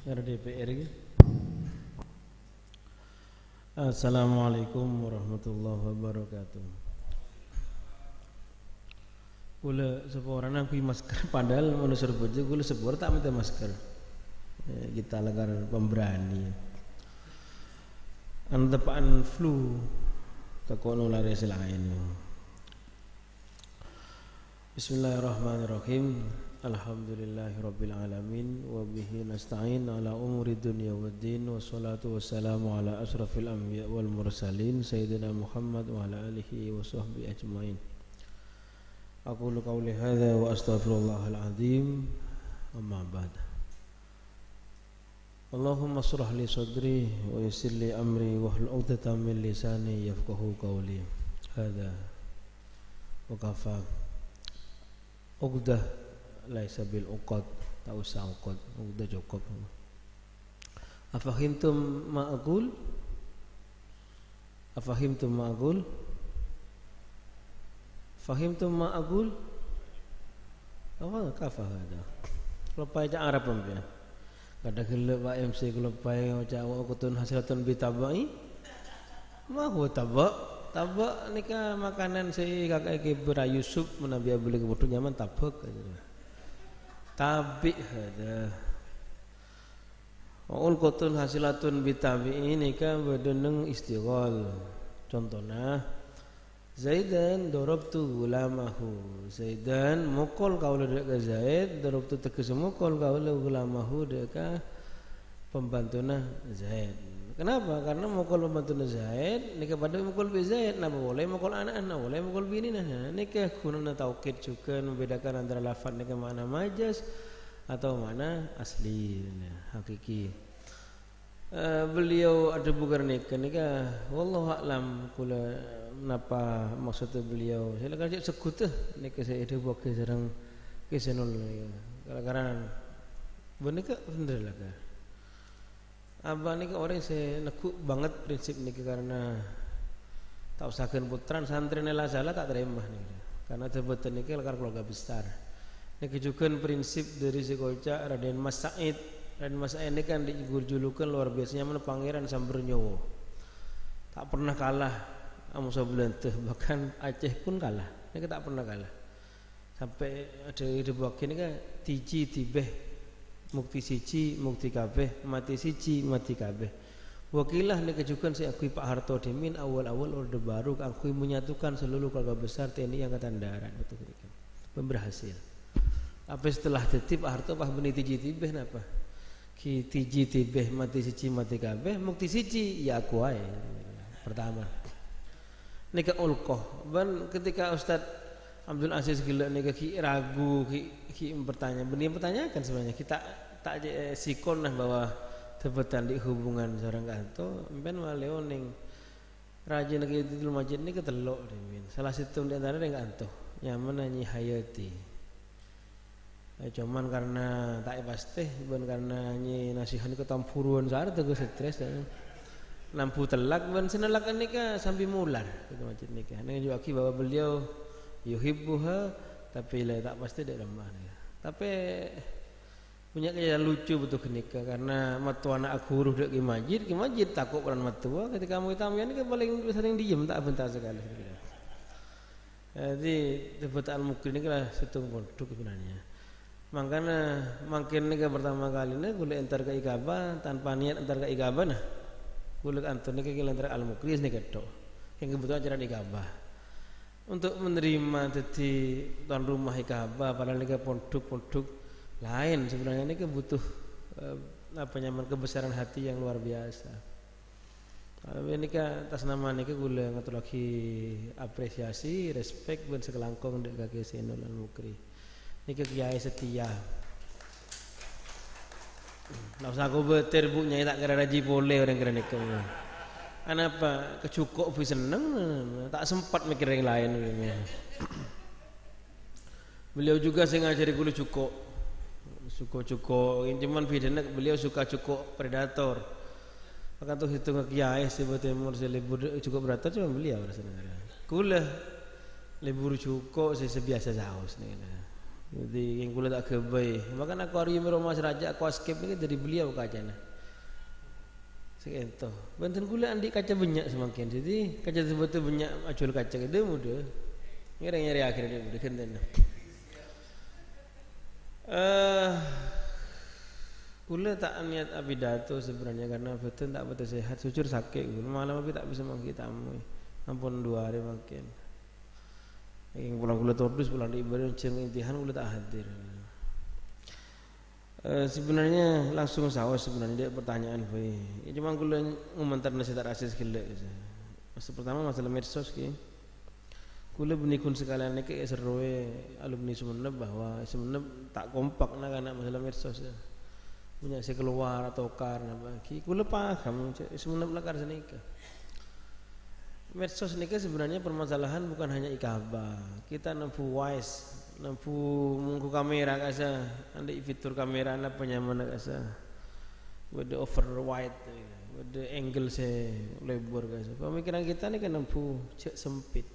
RDPR gitu. Assalamualaikum warahmatullahi wabarakatuh. Kula seporang aku masker padahal manusia bojo kula sepor tak minta masker. Kita lagar pemberani. Antepaan flu takono lari selain. Bismillahirrahmanirrahim. Alhamdulillahirabbil alamin wa bihi nasta'in ala umuri dunya waddin wassalatu wassalamu ala asrafil anbiya wal mursalin sayyidina Muhammad wa ala alihi wa sahbihi ajmain. Aqulu qawli hadza wa astaghfirullahal azim. Amma ba'd. Allahumma shrah li sadri wa yassir li amri wahlul 'uqdatam min lisani yafqahu qawli. Hadza wa kafa. Uqdah laisa bil uqad, tak usah uqad, udah cukup. Afahimtum ma aqul? Afahimtum ma aqul? Fahimtum ma aqul? Apa kafah ada? Lepai cak Arab ya. Kada gelek Pak MC lepai cak wakutun hasilatun bitabai. Ma huwa tabak? Tabak nikah makanan si kakak Kibra Yusuf menabi beli kebutuhan nyaman tabak aja. Tabi ada. Ul qutun hasilatun bitabi ini kan bedeneng istighol. Contohnya Zaidan darabtu gulamahu. Zaidan mukul kaula dek ka Zaid, darabtu tegese mukul kaula gulamahu dek ka pembantuna Zaid. Kenapa? Karena mukul pembantuna Zaid nika pada mukul bi Zaid, napa boleh mukul anak-anak, boleh mukul bini nah. Nika gunana taukid juga membedakan antara lafaz nika mana majaz atau mana asli hakiki. Beliau ada bukan nika wallahu a'lam kula napa maksudnya beliau. Saya lagi sekut nika saya ada buat sareng kesenol gara-gara benika bener lah. Abah ni orang saya nekuk banget prinsip ni karena tak usahkan putran santri nela salah tak terima ni karena jabatan ni keluarga besar. Ni juga prinsip dari sekoca Raden Mas Said. Raden Mas Said ni kan dijulukan luar biasanya mana pangeran Sambernyowo. Tak pernah kalah sama sebelanteh, bahkan Aceh pun kalah. Ni tak pernah kalah. Sampai ada ide buat ni kan tiji tibeh mukti siji, mukti kabeh, mati siji, mati kabeh. Wakilah nek kejukan saya akui Pak Harto Dimin awal-awal Orde Baru akui menyatukan seluruh keluarga besar TNI Angkatan Darat betul kan. Berhasil. Apa setelah tetip Pak Harto Pak beni tiji tibeh napa? Ki tiji tibeh mati siji mati kabeh, mukti siji ya aku ae. Pertama. Nek ulqah, ban ketika Ustaz Abdul Aziz gila nika ki ragu ki bertanya, benih pertanyakan sebenarnya kita tak sikon lah bahwa tebetan di hubungan seorang kanto, ben waleo ning rajin lagi di masjid ni ketelok dimin. Salah satu di antara dengan kanto, nyaman nyanyi hayati. Cuman karena tak pasti, bukan karena nyanyi nasihat ke tampuruan sar tegas stres dan lampu telak ben senelak nika sambil mular di masjid nika. Ning juga ki bahwa beliau yuhibbuha tapi lah tak pasti dia lemah ya. Tapi punya kejadian lucu betul kenika karena matu anak aku huruf dek ki masjid takut peran matua ketika mau tamu ni kan paling sering diem tak bentar sekali. Jadi debat al-mukri ni kan satu produk sebenarnya. Makanya makin ni pertama kali ni gula antar ke ikabah tanpa niat antar ke ikabah nah. Gula antar ni ke antar al-mukri ni ketok. Yang kebetulan acara ikabah. Untuk menerima jadi tuan rumah ikabah padahal ini produk-produk lain sebenarnya ini butuh apa nyaman kebesaran hati yang luar biasa. Ini kan atas nama ini gula ngatur lagi apresiasi, respect dan sekelangkong dek kaki Senol Al-Mukri. Ini kiai setia. Nak usah aku beter bu nyai tak kira raji boleh orang kira nikah. Kenapa kecukok bu seneng tak sempat mikir yang lain. Beliau juga saya ngajari gulu cukok cuman bedanya beliau suka cukok predator. Maka tuh hitung kiai sebetulnya mursi libur cukok predator cuma beliau rasanya. Kulah libur cukok saya sebiasa saus nih. Jadi yang kula tak kebai. Makan akuarium rumah Raja Aquascape ni dari beliau kacana. Sekian. Banten kula andi kaca banyak semakin. Jadi kaca sebetulnya banyak acul kaca itu mudah. Nyari akhirnya mudah kenten. Kula tak niat abidato sebenarnya karena betul tak betul sehat. Jujur sakit. Malam tapi tak bisa mangki tamu. Ampun 2 hari makin. Yang pulang tordus pulang di ibadah ceng intihan kula tak hadir. Sebenarnya langsung sawas sebenarnya dia pertanyaan boy. Ya cuma kula ngomentar nasi tak rasa sekali. Masa pertama masalah medsos ki. Kula benikun sekalian niki seroe alumni Sumeneb bahwa Sumeneb tak kompak nak anak masalah medsos. Punya saya keluar atau karena bagi kula paham Sumeneb lah karena nikah. Medsos nikah sebenarnya permasalahan bukan hanya ikaba. Kita nampu wise, nampu mungku kamera kasa, anda fitur kamera anda penyaman kasa, with the over wide, with the angle se lebar kasa. Pemikiran kita ni kan nampu cek sempit.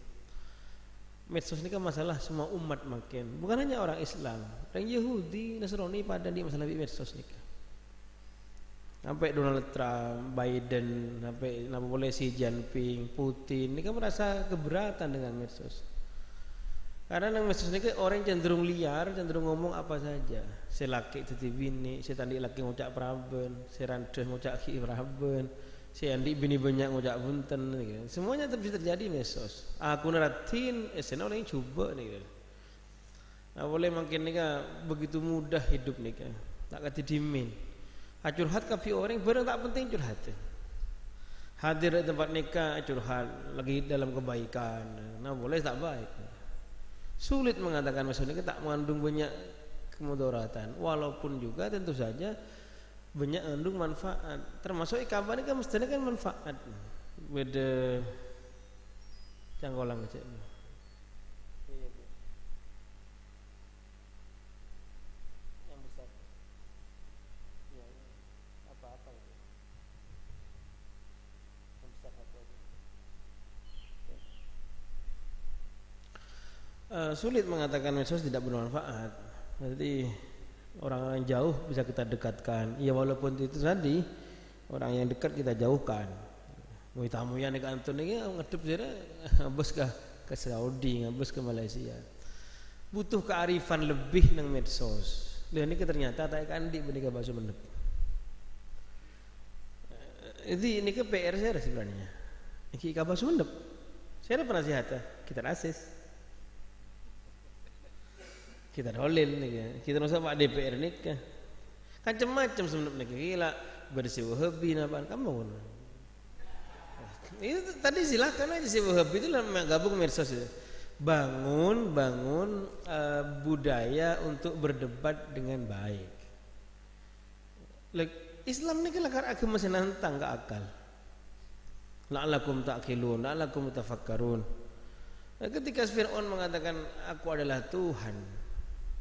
Medsos ni kan masalah semua umat makin, bukan hanya orang Islam, orang Yahudi, Nasrani pada di masalah medsos ni. Sampai Donald Trump, Biden, sampai nama boleh Xi Jinping, Putin, ini kan merasa keberatan dengan medsos. Karena nang medsos ini kan orang cenderung liar, cenderung ngomong apa saja. Saya laki itu bini, saya tadi laki ngucap praben, saya randes ngucap ki praben, saya andi bini banyak ngucap bunten, gitu. Semuanya bisa terjadi medsos. Aku naratin, esena orang coba nih. Gitu. Nah boleh makin nih kan begitu mudah hidup nih kan, tak kati dimin. Curhat kapi orang barang tak penting curhat. Hadir di tempat nikah curhat lagi dalam kebaikan. Nah boleh tak baik. Sulit mengatakan maksudnya tak mengandung banyak kemudaratan. Walaupun juga tentu saja banyak mengandung manfaat. Termasuk ikabah ini kan mestinya kan manfaat. Beda canggolang aja. Sulit mengatakan medsos tidak bermanfaat. Jadi orang jauh bisa kita dekatkan. Ya walaupun itu tadi orang yang dekat kita jauhkan. Mau tamu yang dekat Anton ini ngedep saja ngabus ke Saudi, ngabus ke Malaysia. Butuh kearifan lebih nang medsos. Dan ini ternyata tak kandi benika bahasa Sumeneb. Jadi ini ke PR saya sebenarnya. Iki kabar Sumeneb. Saya ada penasihat kita rasis. Kita rolin nih, kita nusa Pak DPR nih kan, macam-macam sebenarnya gila bersih wahabi napaan kamu. Itu tadi silakan aja si wahabi itu lah gabung medsos itu. Bangun budaya untuk berdebat dengan baik. Islam ni kan agama senantang ke akal. La'alakum ta'qilun, la'alakum tafakkarun. Ketika Fir'aun mengatakan aku adalah Tuhan.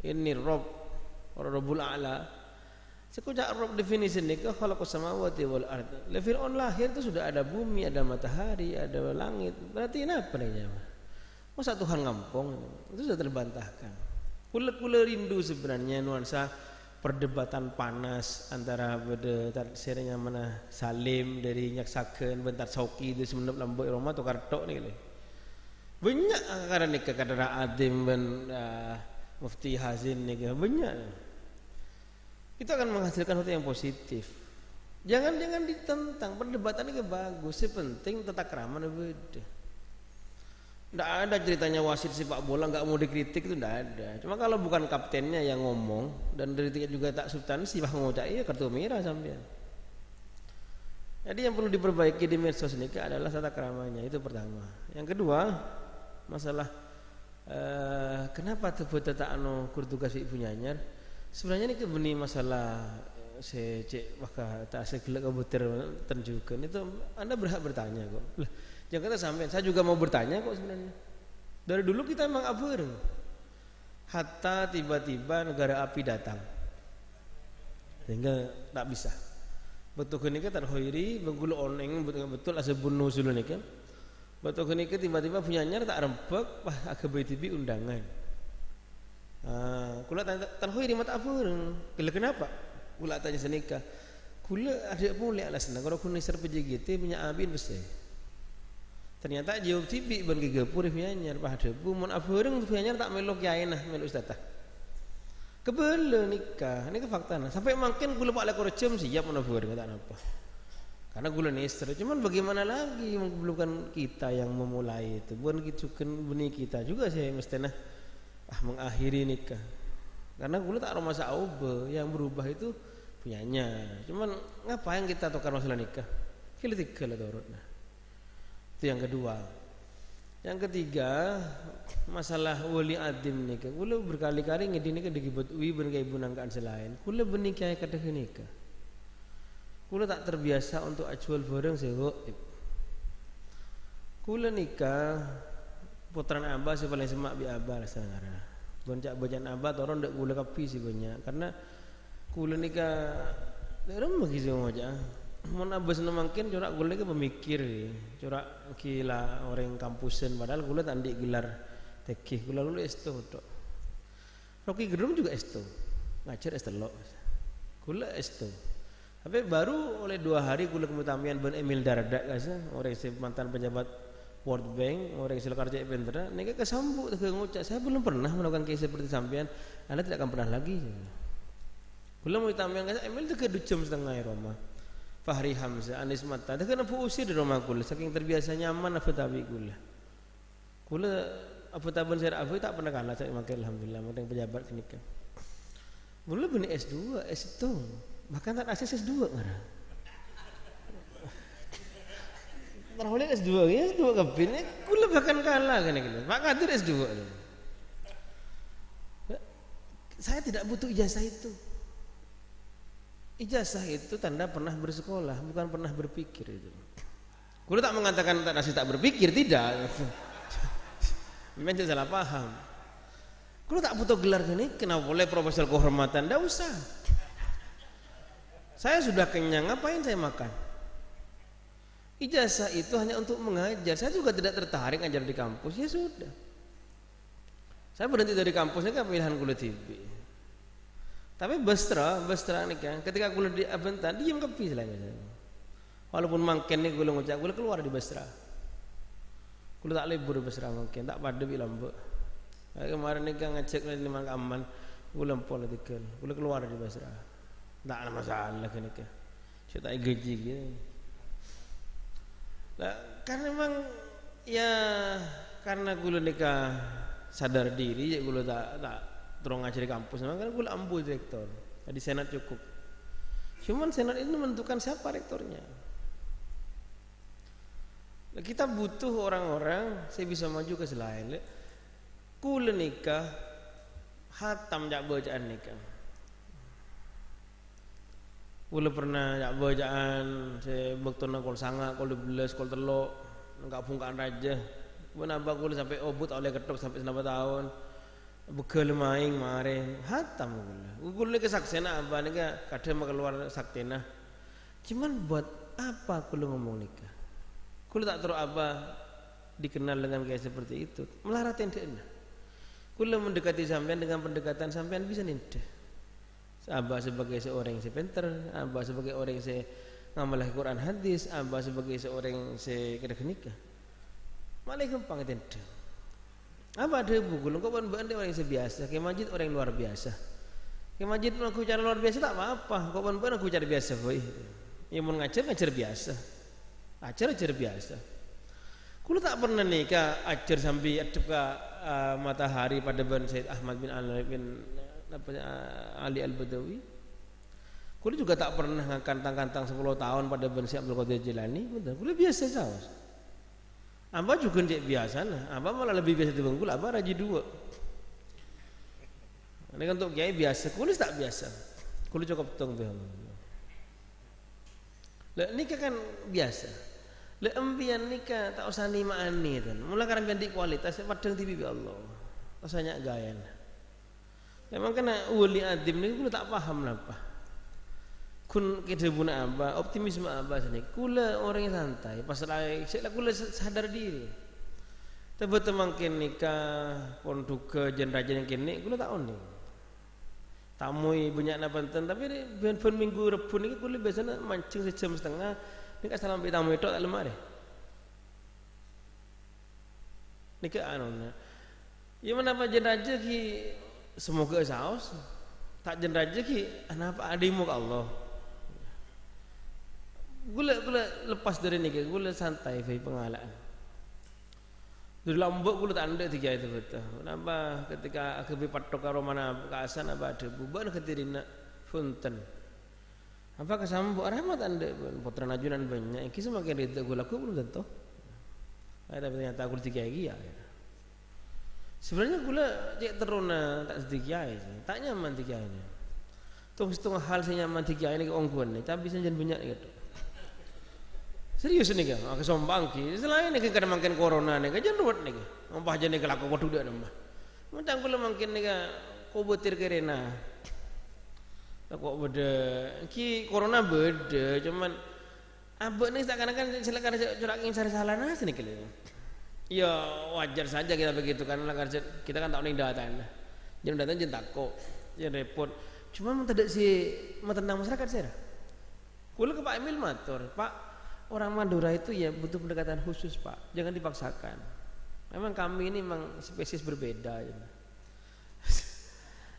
Ini Rabbul A'la. Sekujak Rabb definisi ni ke khalaqas samawati wal ard. Fir'aun lahir itu sudah ada bumi, ada matahari, ada langit. Berarti apa nih? Masa Tuhan ngampong? Itu sudah terbantahkan. Kula rindu sebenarnya nuansa perdebatan panas antara beda serenya mana Salim dari Nyaksaken bentar Sauki itu Sumeneb Lambok Roma atau Kartok ni. Banyak karena nikah kadara Adim dan Mufti Hazin ni banyak. Kita akan menghasilkan sesuatu yang positif. Jangan ditentang, perdebatan ini bagus, penting tata krama beda. Tidak ada ceritanya wasit sepak bola nggak mau dikritik itu tidak ada. Cuma kalau bukan kaptennya yang ngomong dan kritiknya juga tak substansi, bah ngocak iya kartu merah sampean. Jadi yang perlu diperbaiki di medsos ini adalah tata kramanya, itu pertama. Yang kedua, masalah kenapa tebet tak anu kurtu kasih ibu nyanyar? Sebenarnya ini kebeni masalah cek maka tak segelak kebutir tunjukkan itu Anda berhak bertanya kok. Lah, jangan kata sampean, saya juga mau bertanya kok sebenarnya. Dari dulu kita memang abur. Hatta tiba-tiba negara api datang. Sehingga tak bisa. Betul ini kan terhoiri bengkulu oneng betul asabun nusul ini kan. Betul ini tiba-tiba punya nyar tak rempek, agak BTV undangan. kula tanya tanhui di mata apa? Kula kenapa? Kula tanya senika. Kula ada boleh alasna kalau kun nisar PJGT punya abin besar. Ternyata jawab tibi ban gegepur pianyar pada bu mun abeureng pianyar tak melok kiai nah melok ustazah. Kebele nikah, ini faktanya. Sampai makin gula pak lekor jam siap mun abeureng tak apa. Karena gula nisar, cuman bagaimana lagi bukan kita yang memulai itu, bukan kita benih kita juga sih mestinya mengakhiri nikah. Karena gula tak ada masa aube yang berubah itu punyanya. Cuman ngapain kita tukar masalah nikah? Kilo tiga lah turutnya. Itu yang kedua. Yang ketiga, masalah wali adim nikah. Kula berkali-kali ngedi nikah digibut ui ben kaya ibu nangkaan selain. Kula benikah kada nikah. Kula tak terbiasa untuk ajual bareng segoib. Kula nikah putran abah si paling semak bi abah rasanya. Boncak bojan abah toron ndak kula kapi sih banyak. Karena kula nikah orang bagi semua aja. Mun abah seneng mungkin corak gula ke pemikir, corak gila orang kampusan padahal gula tandi gelar tekih gula lulu esto tok. Rocky Gerung juga esto, ngajar estelok, gula esto. Tapi baru oleh 2 hari gula kemutamian Ben Emil Dardak kasa orang mantan pejabat World Bank, orang sila kerja Eventera, nega kesambut ke ngucap saya belum pernah melakukan case seperti sampean, Anda tidak akan pernah lagi. Gula mau tamian kasa Emil itu ke 2 jam setengah Roma. Fahri Hamzah, Anis Mata. Dia kena usir di rumah kula. Saking terbiasa nyaman apa tabi kula. Kula apa taban saya apa tak pernah kalah saya makan alhamdulillah. Makan pejabat kenikah. Kula benih S2, S1. Bahkan tak akses S2 ngarang. Terholeh S2 ya S2 kepin. Kula bahkan kalah kan gitu. Pak Kadir S2. Saya tidak butuh ijazah itu. Ijazah itu tanda pernah bersekolah, bukan pernah berpikir itu. Kula tak mengatakan tak nasi tak berpikir, tidak. Memang salah paham. Kula tak butuh gelar gini, kenapa boleh profesor kehormatan? Tidak usah. Saya sudah kenyang, ngapain saya makan? Ijazah itu hanya untuk mengajar. Saya juga tidak tertarik ngajar di kampus, ya sudah. Saya berhenti dari kampusnya kan pilihan kula TV. Tapi bestra nih kan, ketika gula di Abentan, diam kepi selain saya. Walaupun mangken nih gula ngucap, gula keluar di Basra. Gula tak libur di Basra mungkin, tak pada bi Lombok. Kemarin nih kan ngecek nih Mang Aman, gula empol tikel, gula keluar di Basra. Tak ada masalah kan nih kan, saya tak gaji gitu. Nah, karena memang ya karena gula nikah sadar diri, ya gula tak terong ngajar di kampus, makanya gue ambil direktor. Di senat cukup. Cuman senat itu menentukan siapa rektornya. Nah, kita butuh orang-orang saya bisa maju ke selain. Kule nikah, hatam jak bacaan nikah. Kule pernah jak bacaan, saya bektona kol sanga, kol 12, kol telok, enggak pungkaan raja. Menambah kule sampai obut oleh ketok sampai 9 tahun. Bekal maing mare hatam gula kesaksian apa nika kadang keluar saktena cuman buat apa kula ngomong nikah kula tak tahu apa dikenal dengan kayak seperti itu melarat endekna kula mendekati sampean dengan pendekatan sampean bisa nindah abah sebagai seorang yang pintar abah sebagai orang yang ngamalah Quran hadis abah sebagai seorang yang kada nikah malah gampang tentu. Apa ada buku? Kau pun banding orang yang biasa. Kayak Majid orang yang luar biasa. Kayak Majid aku cara luar biasa tak apa-apa. Kau pun aku cara biasa, boy. Yang mau ngajar biasa. Ajar biasa. Kulo tak pernah nikah ajar sampai adep ke matahari pada ban Said Ahmad bin Ali Al-Badawi. Kulo juga tak pernah kantang-kantang 10 tahun pada ban Syekh Abdul Qadir Jilani. Kulo biasa saja. Abah juga cek biasa lah, abah malah lebih biasa di bengkul, abah raji 2. Ini kan untuk kiai biasa, kulis tak biasa, kulis cukup tong beham. Lah nikah kan biasa, lah empian nikah tak usah nimaan nih kan, mulai karena ganti kualitas, padang TV Allah, rasanya gayan. Memang kena wali adim ni, kulis tak paham apa. Kun kedebun abah, optimisme abah sini. Kula orang yang santai. Pasal saya kula sadar diri. Tapi teman nikah pon duka jen raja yang kini, kula tak on. Tamui banyak na Banten tapi ben minggu Rebo niki kula biasanya mancing sejam setengah nika sampai tamu itu tak lemah deh. Nika anu. Ya menapa jen raja ki semoga saos tak jen raja ki kenapa adimu ke Allah. Gula lepas dari niki gula santai fi pengalaman. Dari Lombok gula tak ada tiga itu betul. Kenapa ketika aku patok karo mana kaasan apa ada buban ketirina funten. Apa kesambu rahmat anda putra najunan banyak. Kisah makin itu gula aku belum tentu. Ada ternyata aku tiga lagi ya. Sebenarnya gula cek teruna tak tiga aja. Tak nyaman tiga ini. Setengah hal saya nyaman tiga ini ke ongkuan ni. Tapi saya jangan banyak gitu. Serius nih kan, aku sombang ki. Selain ni kan makin corona ni kan jangan ruwet nih kan. Apa aja nih kalau aku waktu dia nama. Macam kalau makin nih kan, kau betir kerena. Kau beda, ki corona beda. Cuman, abah nih seakan-akan silakan curakin cari salah nasi nih kali. Ya wajar saja kita begitu kan, kita kan tak nih datang. Jangan datang jangan takut, jangan repot. Cuma tidak si tentang masyarakat saya. Kulo ke Pak Emil matur, Pak. Orang Madura itu ya butuh pendekatan khusus Pak, jangan dipaksakan. Memang kami ini memang spesies berbeda. Ya.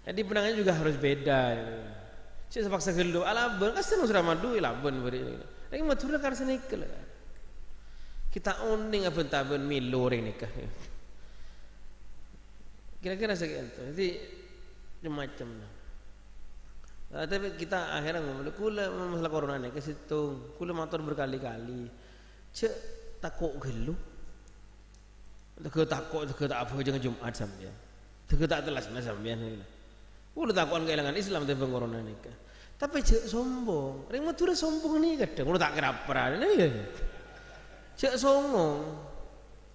Jadi penangannya juga harus beda. Ya. Saya paksa gelo, alaben, kan senang sudah madu, alaben beri. Lagi Madura kan senikel. Kita oning apa taben milo ini kah? Kira-kira segitu. Jadi macam-macam. Tapi kita akhirnya ngomong, kula masalah corona ni ke situ, kula motor berkali-kali, cek takut gelu, takut tak apa jangan Jumat sampai, tak telas na sampai ni. Kula takut kehilangan Islam tentang corona ni ke, tapi cek sombong, orang Madura sombong ni kadang, kula tak kerapar ni ya, cek sombong,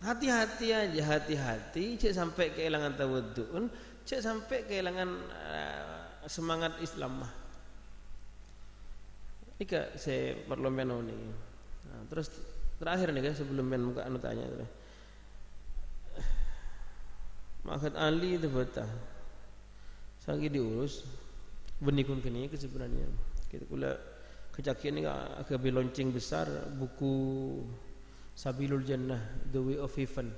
hati-hati aja, hati-hati, cek sampai kehilangan tawaddu'un, cek sampai kehilangan semangat Islam mah. Ika saya perlu meno nih. Nah, terus terakhir nih guys sebelum men muka anu tanya tu. Maksud Ali itu betul. Sangi diurus benikun kini ke sebenarnya. Kita kula kecakian ni agak launching besar buku Sabilul Jannah, The Way of Heaven.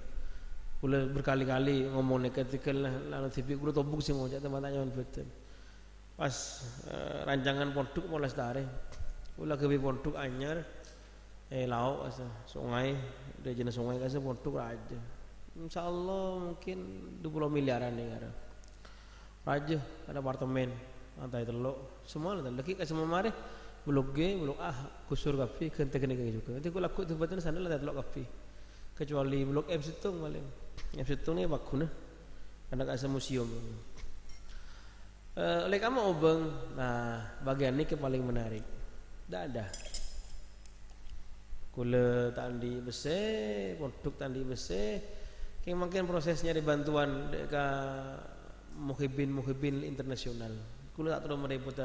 Kula berkali-kali ngomong ketika lalu TV kula tobuk sih mau teman tanya betul. Pas rancangan pondok mau lestari, ulah kebi pondok anyar, lauk asa sungai, dia jenis sungai kasih pondok aja. Insyaallah mungkin 20 miliaran nih ada. Raja ada apartemen, lantai telok, semua lantai lagi kasih memari, blok G, blok A, kusur kafe, kente-kente juga. Nanti aku laku tu betul sana lantai telok kafe, kecuali blok M Situng malam, M Situng ni bagus nah, ada kasih museum. Oleh kamu obeng, nah bagian ini paling menarik. Tidak ada. Kula tandi besi, pondok tandi besi. Yang mungkin prosesnya di bantuan ke muhibin internasional. Kula tak terlalu merepot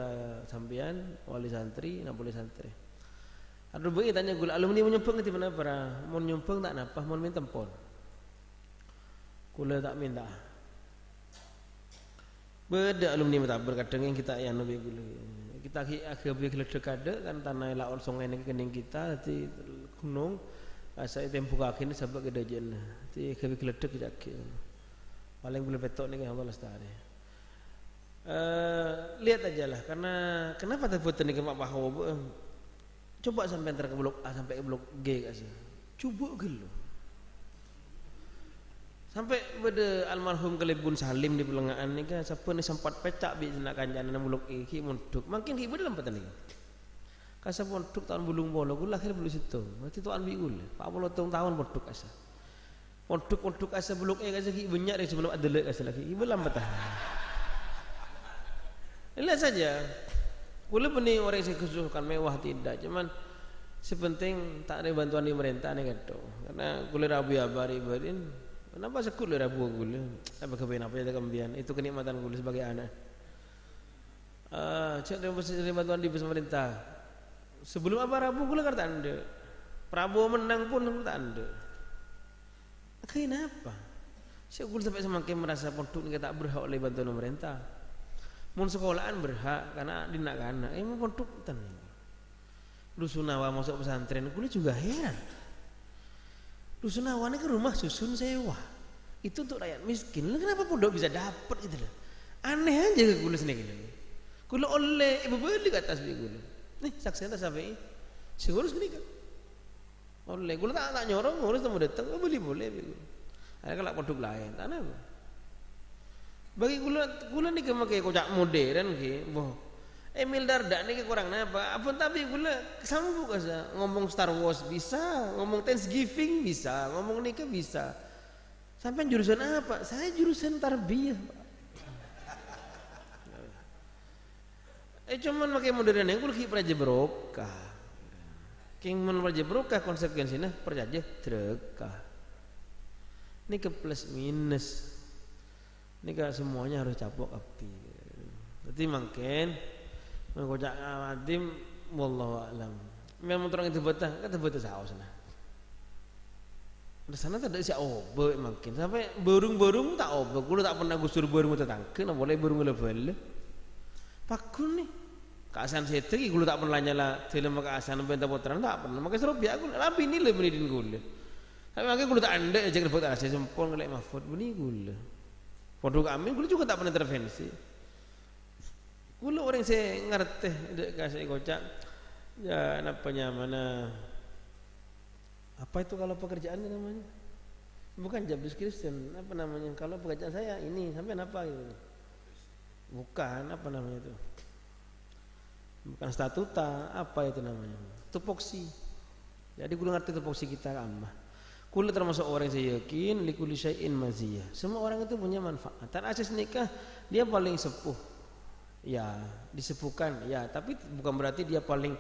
sampean, wali santri, napoli santri. Ada begini tanya kula alumni menyumbang di mana para? Mau nyumbang tak napa? Mau minta tempon. Kula tak minta. Beda alumni metabar kadang yang kita yang lebih gula. Kita akhirnya keledek ada kan tanah laut sungai ini kening kita di gunung. Saya tempuh kaki ini sampai ke dajen. Di akhirnya keledek kita paling boleh petok ni kan Allah lestari. Lihat aja lah karena kenapa terbuat ni kemak bahawa coba sampai antara ke blok A sampai ke blok G kasih. Coba gelo. Sampai pada almarhum Kalibun Salim di Pelengahan ni kan siapa ni sempat pecak bi nak kanjana nang buluk iki munduk. Makin ki dalam patan ni. Kasa munduk tahun bulung bolo gula akhir bulu situ. Berarti tuan bi gula. 40 tahun munduk asa. Munduk asa buluk kasa ki banyak dari sebelum ada lek asa lagi. Ibu lambat ah. Lihat saja. Gula benih orang yang kesusahan mewah tidak. Cuman sepenting tak ada bantuan di pemerintah ni kata. Karena gula rabi abari barin. Kenapa sekut le rabu gula? Apa kebain apa ya kemudian? Itu kenikmatan gula sebagai anak. Cek dari bantuan di pemerintah. Sebelum apa rabu gula kata anda. Prabowo menang pun kata anda. Kenapa? Saya gula sampai semakin merasa pondok ni tak berhak oleh bantuan pemerintah. Mun sekolahan berhak karena dinak kana. Mau pondok ten. Rusunawa masuk pesantren, kula juga heran. Rusunawa ini ke rumah susun sewa. Itu untuk rakyat miskin. Kenapa pondok bisa dapat gitu loh? Aneh aja ke kula sendiri. Kula oleh ibu beli ke atas kula. Nih saksinya sampai si ngurus gini kan. Oleh kula tak nyorong ngurus tamu datang beli boleh. Ada kalau pondok lain, aneh apa? Bagi kula nih kemakai kocak modern ki, boh. Emil Dardak nih kurang apa? Apa tapi kula sambung asa ngomong Star Wars bisa, ngomong Thanksgiving bisa, ngomong nikah bisa. Sampai jurusan apa? Saya jurusan tarbiyah, Pak. Cuman pakai modern yang kula ki praja berokah. King mun praja berokah konsekuensinya praja drekah. Ini ke plus minus. Ini kan semuanya harus capok api. Jadi mungkin mengkocak adim wallahu a'lam. Memang terang itu betah, kata betah saus nah. Di sana tak ada si obo mungkin sampai burung-burung tak obo. Kulo tak pernah gusur burung tetangke, nah boleh burung level. Pakun nih. Kaasan setri kulo tak pernah nyala film kaasan benta potran tak pernah. Makanya seru biak kulo labi ni le menidin kulo. Tapi makanya kulo tak anda aja ke foto asyik sempol ngelek mahfud beni kulo. Pondok kami, kulo juga tak pernah intervensi. Kulo orang saya ngerti, dek kasih kocak, ya namanya mana? Apa itu kalau pekerjaan namanya? Bukan job description, apa namanya? Kalau pekerjaan saya ini sampai apa gitu? Bukan, apa namanya itu? Bukan statuta, apa itu namanya? Tupoksi. Jadi kulo ngerti tupoksi kita amah. Kulo termasuk orang yang saya yakin likulli syai'in maziyah. Semua orang itu punya manfaat. Dan asas nikah dia paling sepuh. Ya, disepuhkan ya, tapi bukan berarti dia paling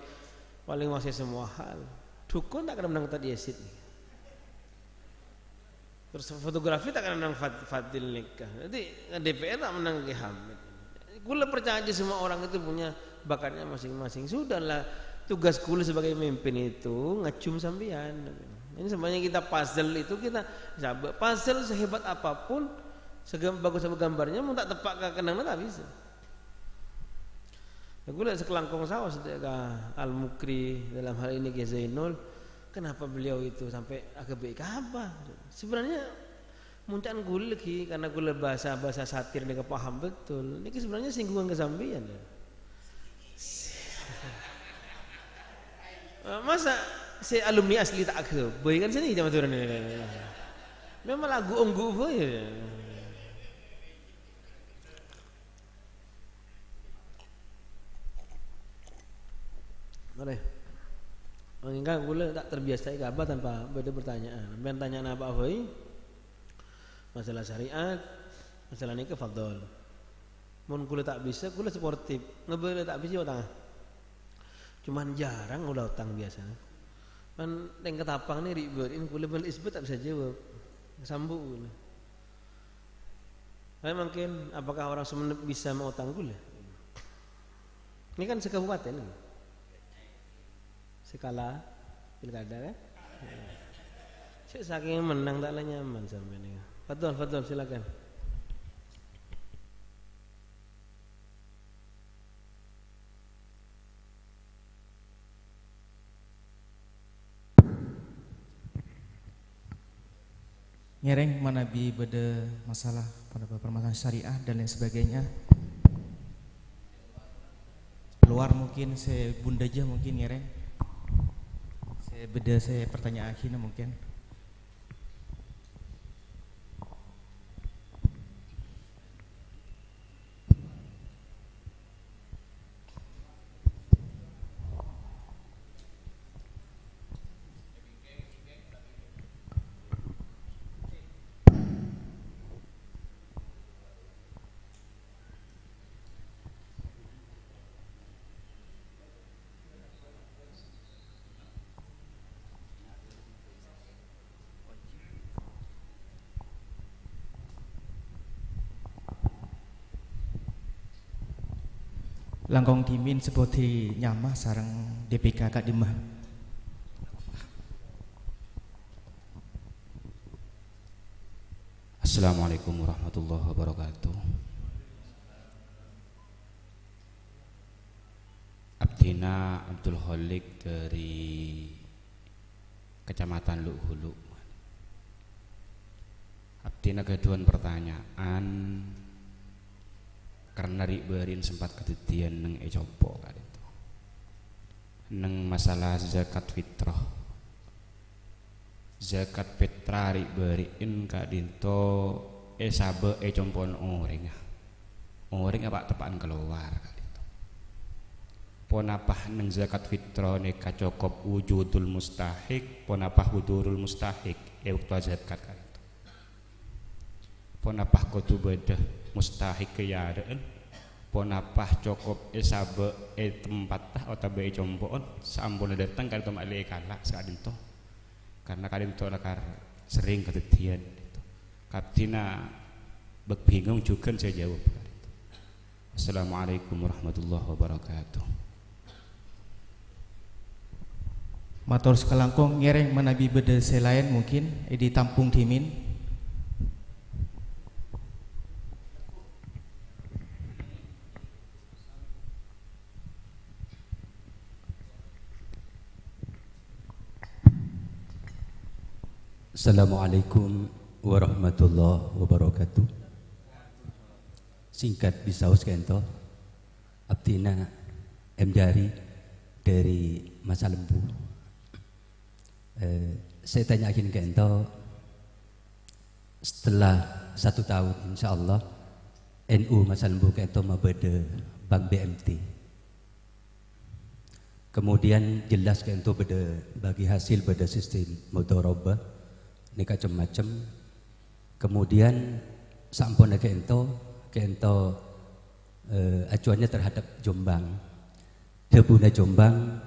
menguasai semua hal. Dukun tak akan menang tadi Yasid. Terus fotografi tak akan menang Fadil nikah. Jadi DPR tak menang Ki Hamid. Kulo percaya aja semua orang itu punya bakatnya masing-masing. Sudahlah tugas kulo sebagai pemimpin itu ngacum sambian. Ini sebenarnya kita puzzle itu kita coba puzzle sehebat apapun, sebagus apa gambarnya, mau tak tepak ke kenangnya tak bisa. Aku lihat sekelangkong saus ke Al Mukri dalam hal ini Ki Zainul, kenapa beliau itu sampai agak baik apa? Sebenarnya muncan gula lagi karena gula bahasa satir dia paham betul. Ini sebenarnya singgungan kesambian ya. Masa si alumni asli tak ke, boy kan sini jam turun ini. Memang lagu onggu boy. Boleh. Enggak gula tak terbiasa apa tanpa beda pertanyaan. Ben tanyaan apa boy? Masalah syariat, masalah nikah fadol. Mun gula tak bisa, gula sportif. Ngebela tak bisa utang. Cuman jarang udah utang biasa. Kan yang ketapang nih ribet, ini kuliah balik isbat tak bisa jawab, sambung. Tapi mungkin apakah orang Sumeneb bisa mau utang kuliah? Ini kan sekabupaten, sekala pilkada kan? Saking menang tak lah nyaman sampai ini. Fadol silakan. Ngereng manabi beda masalah pada permasalahan syariah dan lain sebagainya. Luar mungkin saya bunda aja mungkin ngereng. Saya pertanyaan akhirnya mungkin. Langkong timin seperti nyamah sarang DPK Kak Dimah. Assalamualaikum warahmatullahi wabarakatuh. Abdina Abdul Khalik dari Kecamatan Luk Hulu. Abdina keduan pertanyaan karena riberin sempat kejadian neng ecopo kan itu neng masalah zakat fitrah. Zakat fitrah riberin kak dinto sabe compon orang apa tepaan keluar kak dinto. Ponapah neng zakat fitrah neka cokop wujudul mustahik, ponapah wujudul mustahik waktu zakat kan dinto. Ponapah kotu bedah mustahik keyaraan, ponapah cokop sabe tempat tah atau be compon sampun datang kan itu malih kalah saat itu karena kalian itu nakar sering kejadian itu. Kaptina bingung juga saya jawab. Assalamualaikum warahmatullahi wabarakatuh. Matur sekalangkong ngereng manabi beda selain mungkin di tampung timin. Assalamualaikum warahmatullahi wabarakatuh. Singkat bisaus kento Abdina M. Jari dari Masa Lembu. Saya tanyakin kento setelah 1 tahun insyaallah NU Masa Lembu kento mabede Bank BMT. Kemudian jelas kento beda bagi hasil beda sistem mudharabah nika macam-macam. Kemudian sampun kento acuannya terhadap Jombang. Debuna Jombang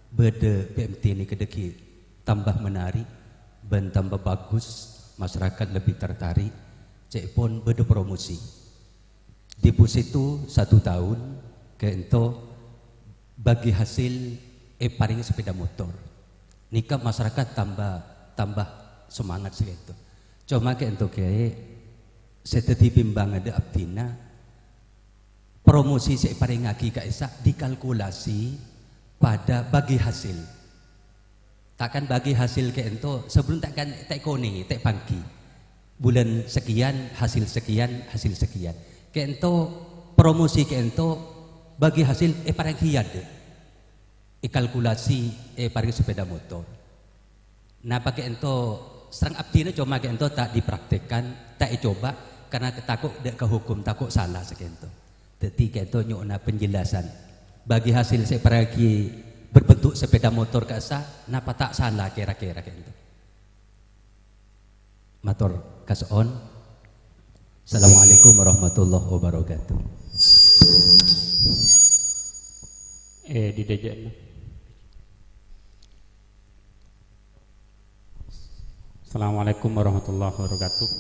beda BMT ini kedeki tambah menarik dan tambah bagus, masyarakat lebih tertarik. Cek pun beda promosi. Di pus itu 1 tahun kento bagi hasil paling sepeda motor. Nika masyarakat tambah semangat segitu. Cuma kento seteti bimbang ada Abdina promosi saya paling ngaki kaisa dikalkulasi pada bagi hasil. Takkan bagi hasil kento sebelum takkan tak koni tak pangki bulan sekian hasil sekian kento promosi kento bagi hasil paling hiad kalkulasi paling sepeda motor. Nah pakai ento serang Abdina cuma kento tak dipraktekkan, tak coba karena takut dek ke hukum, takut salah sekento. Jadi kento nyokna penjelasan. Bagi hasil separagi berbentuk sepeda motor kasa, napa tak salah kira-kira kento. Matur kason. Assalamualaikum warahmatullahi wabarakatuh. Di dejan. Assalamualaikum warahmatullahi wabarakatuh.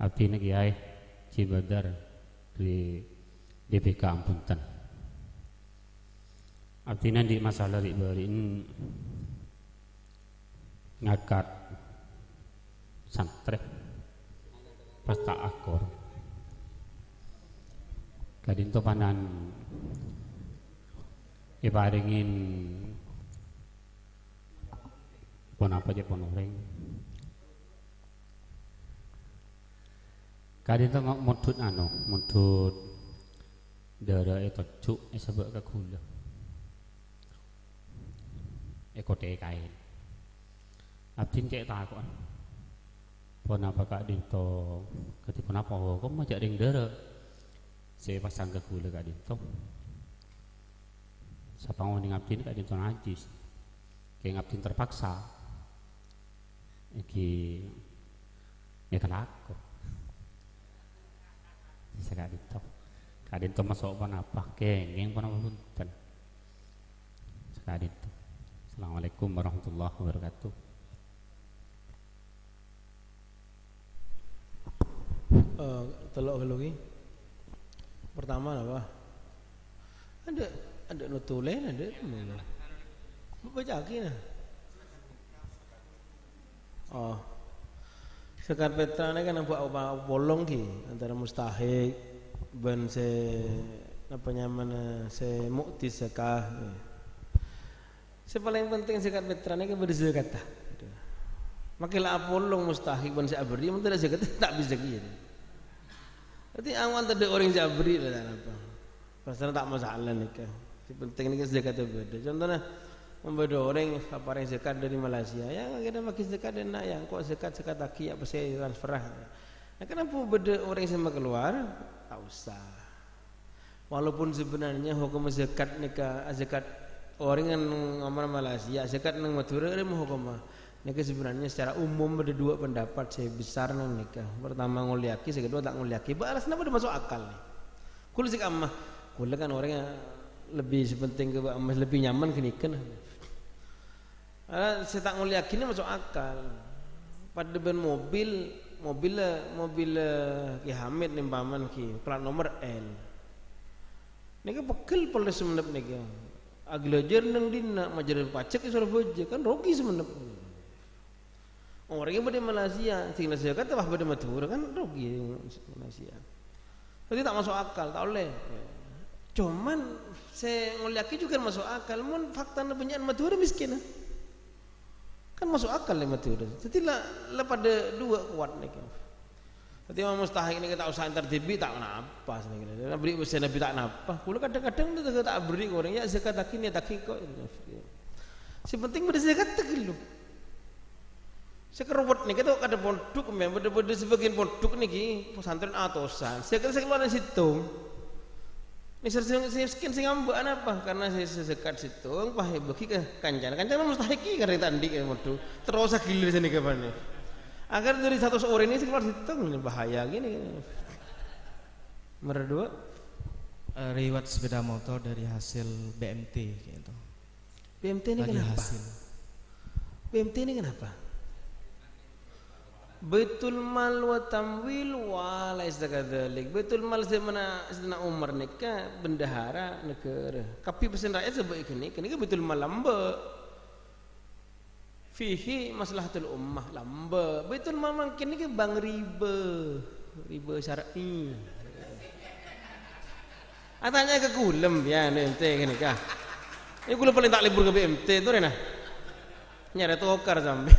Abdina Kiai Cibadar di DPK Ampunten. Abdina di masalah riberin ngakat santre pas tak akor. Kadinto panan iparingin pon apa aja pon orang. Kadinto mudut mudut darah itu cuk sebab kegula. Kote kain. Abdin cek takon. Pon apa kak dinto ketipun apa kok mau cak ring darah. Saya pasang kegula kak dinto. Sapa ngomong Abdin kak dinto najis. Kayak Abdin terpaksa. Iki ya kenako bisa kadin to masuk apa kengeng pun apa punten kadin to. Assalamualaikum warahmatullahi wabarakatuh. Telok gelogi pertama apa ada nutulen ada baca lagi nah. Oh, sekarang Petra ini kan nampak bolong ki antara mustahik ban se apa nyaman se mukti zakah. Se paling penting zakat fitrah ni kan berzakat tah. Makilah apolong mustahik ban se abri mun tidak zakat tak bisa gitu. Berarti awan ada orang jabri lah apa. Pasal tak masalah nikah. Si penting ni zakat beda. Contohnya membeda orang apa yang zakat dari Malaysia, ya kita pakai zakat dan nak yang kok zakat aki apa saya transfer. Nah, kenapa beda orang sama keluar? Tak usah. Walaupun sebenarnya hukum zakat nikah zakat orang yang ngomong Malaysia, zakat nang Madura ada hukum nikah sebenarnya secara umum ada dua pendapat saya besar nang nikah. Pertama nguliaki, kedua tak nguliaki. Balas kenapa dia masuk akal nih? Kul sik ammah, kul kan orang yang lebih sepenting ke ammah lebih nyaman ke nikah. Saya tak nguliaki ini masuk akal. Pada ben mobil Ki Hamid nih paman ki plat nomor L. Nikah pekel polis semenep nikah. Aglajar nang dina majalah pajak isor boje kan rugi semenep. Orangnya pada Malaysia, tinggal zakat tawah pada Madura kan rugi Malaysia. Jadi tak masuk akal, tak boleh. Cuman saya ngeliaki juga masuk akal. Mun fakta penyanyi Madura miskin kan masuk akal le Madura. Jadi lah pada dua kuat nih kan. Jadi mau mustahik ni kita usah antar tibi tak kenapa sebenarnya. Beri usia Nabi tak kenapa. Kalau kadang-kadang tu tak beri orang ya zakat tak ini tak kok. Si penting pada zakat tak lu. Sekerobot ni kita ada pondok memang beda-beda sebagian pondok ni ki pesantren atosan. Saya keluar dari situ. Ni saya sekian sing ambek apa? Karena saya sesekat situ, pah bagi ke kancan mustahiki karena tandi kan pondok. Terus gilir sini kapan ni. Agar dari 100 orang ini keluar situ ni bahaya gini. Nomor 2 riwayat sepeda motor dari hasil BMT gitu. BMT ini lagi kenapa? Hasil. BMT ini kenapa? Baitul mal wa tamwil wa laisa kadzalik. Baitul mal zamana Sayyidina Umar nikah bendahara negara. Tapi pesen rakyat sebab ini baitul mal lamba. Fihi maslahatul ummah lamba. Baitul mal mungkin ni bang riba syar'i. Atanya ke kulem ya BMT kan nikah. Ini kulem paling tak libur ke BMT tu rena. Nyari tokar sampai.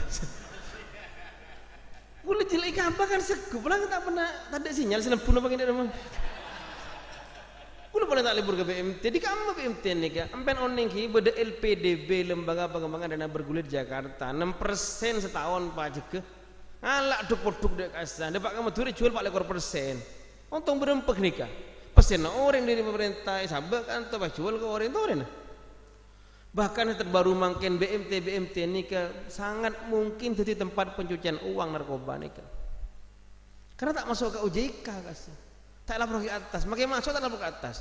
Boleh jelek apa kan segup lah tak pernah tak ada sinyal selempun apa ini rumah. Kulo paling tak libur ke BMT di kamu BMT ni kan. Ampen oning ki beda LPDB Lembaga Pengembangan Dana Bergulir Jakarta 6% setahun pajak ke. Alak duk dek kasan. Dapat kamu tuh jual 4%. Untung berempek nikah. Pesen orang dari pemerintah sabak kan tu jual ke orang tu orang. Bahkan yang terbaru mungkin BMT ini sangat mungkin jadi tempat pencucian uang narkoba nih kan. Karena tak masuk ke OJK kasih, tak lapor ke atas, makin masuk tak lapor ke atas.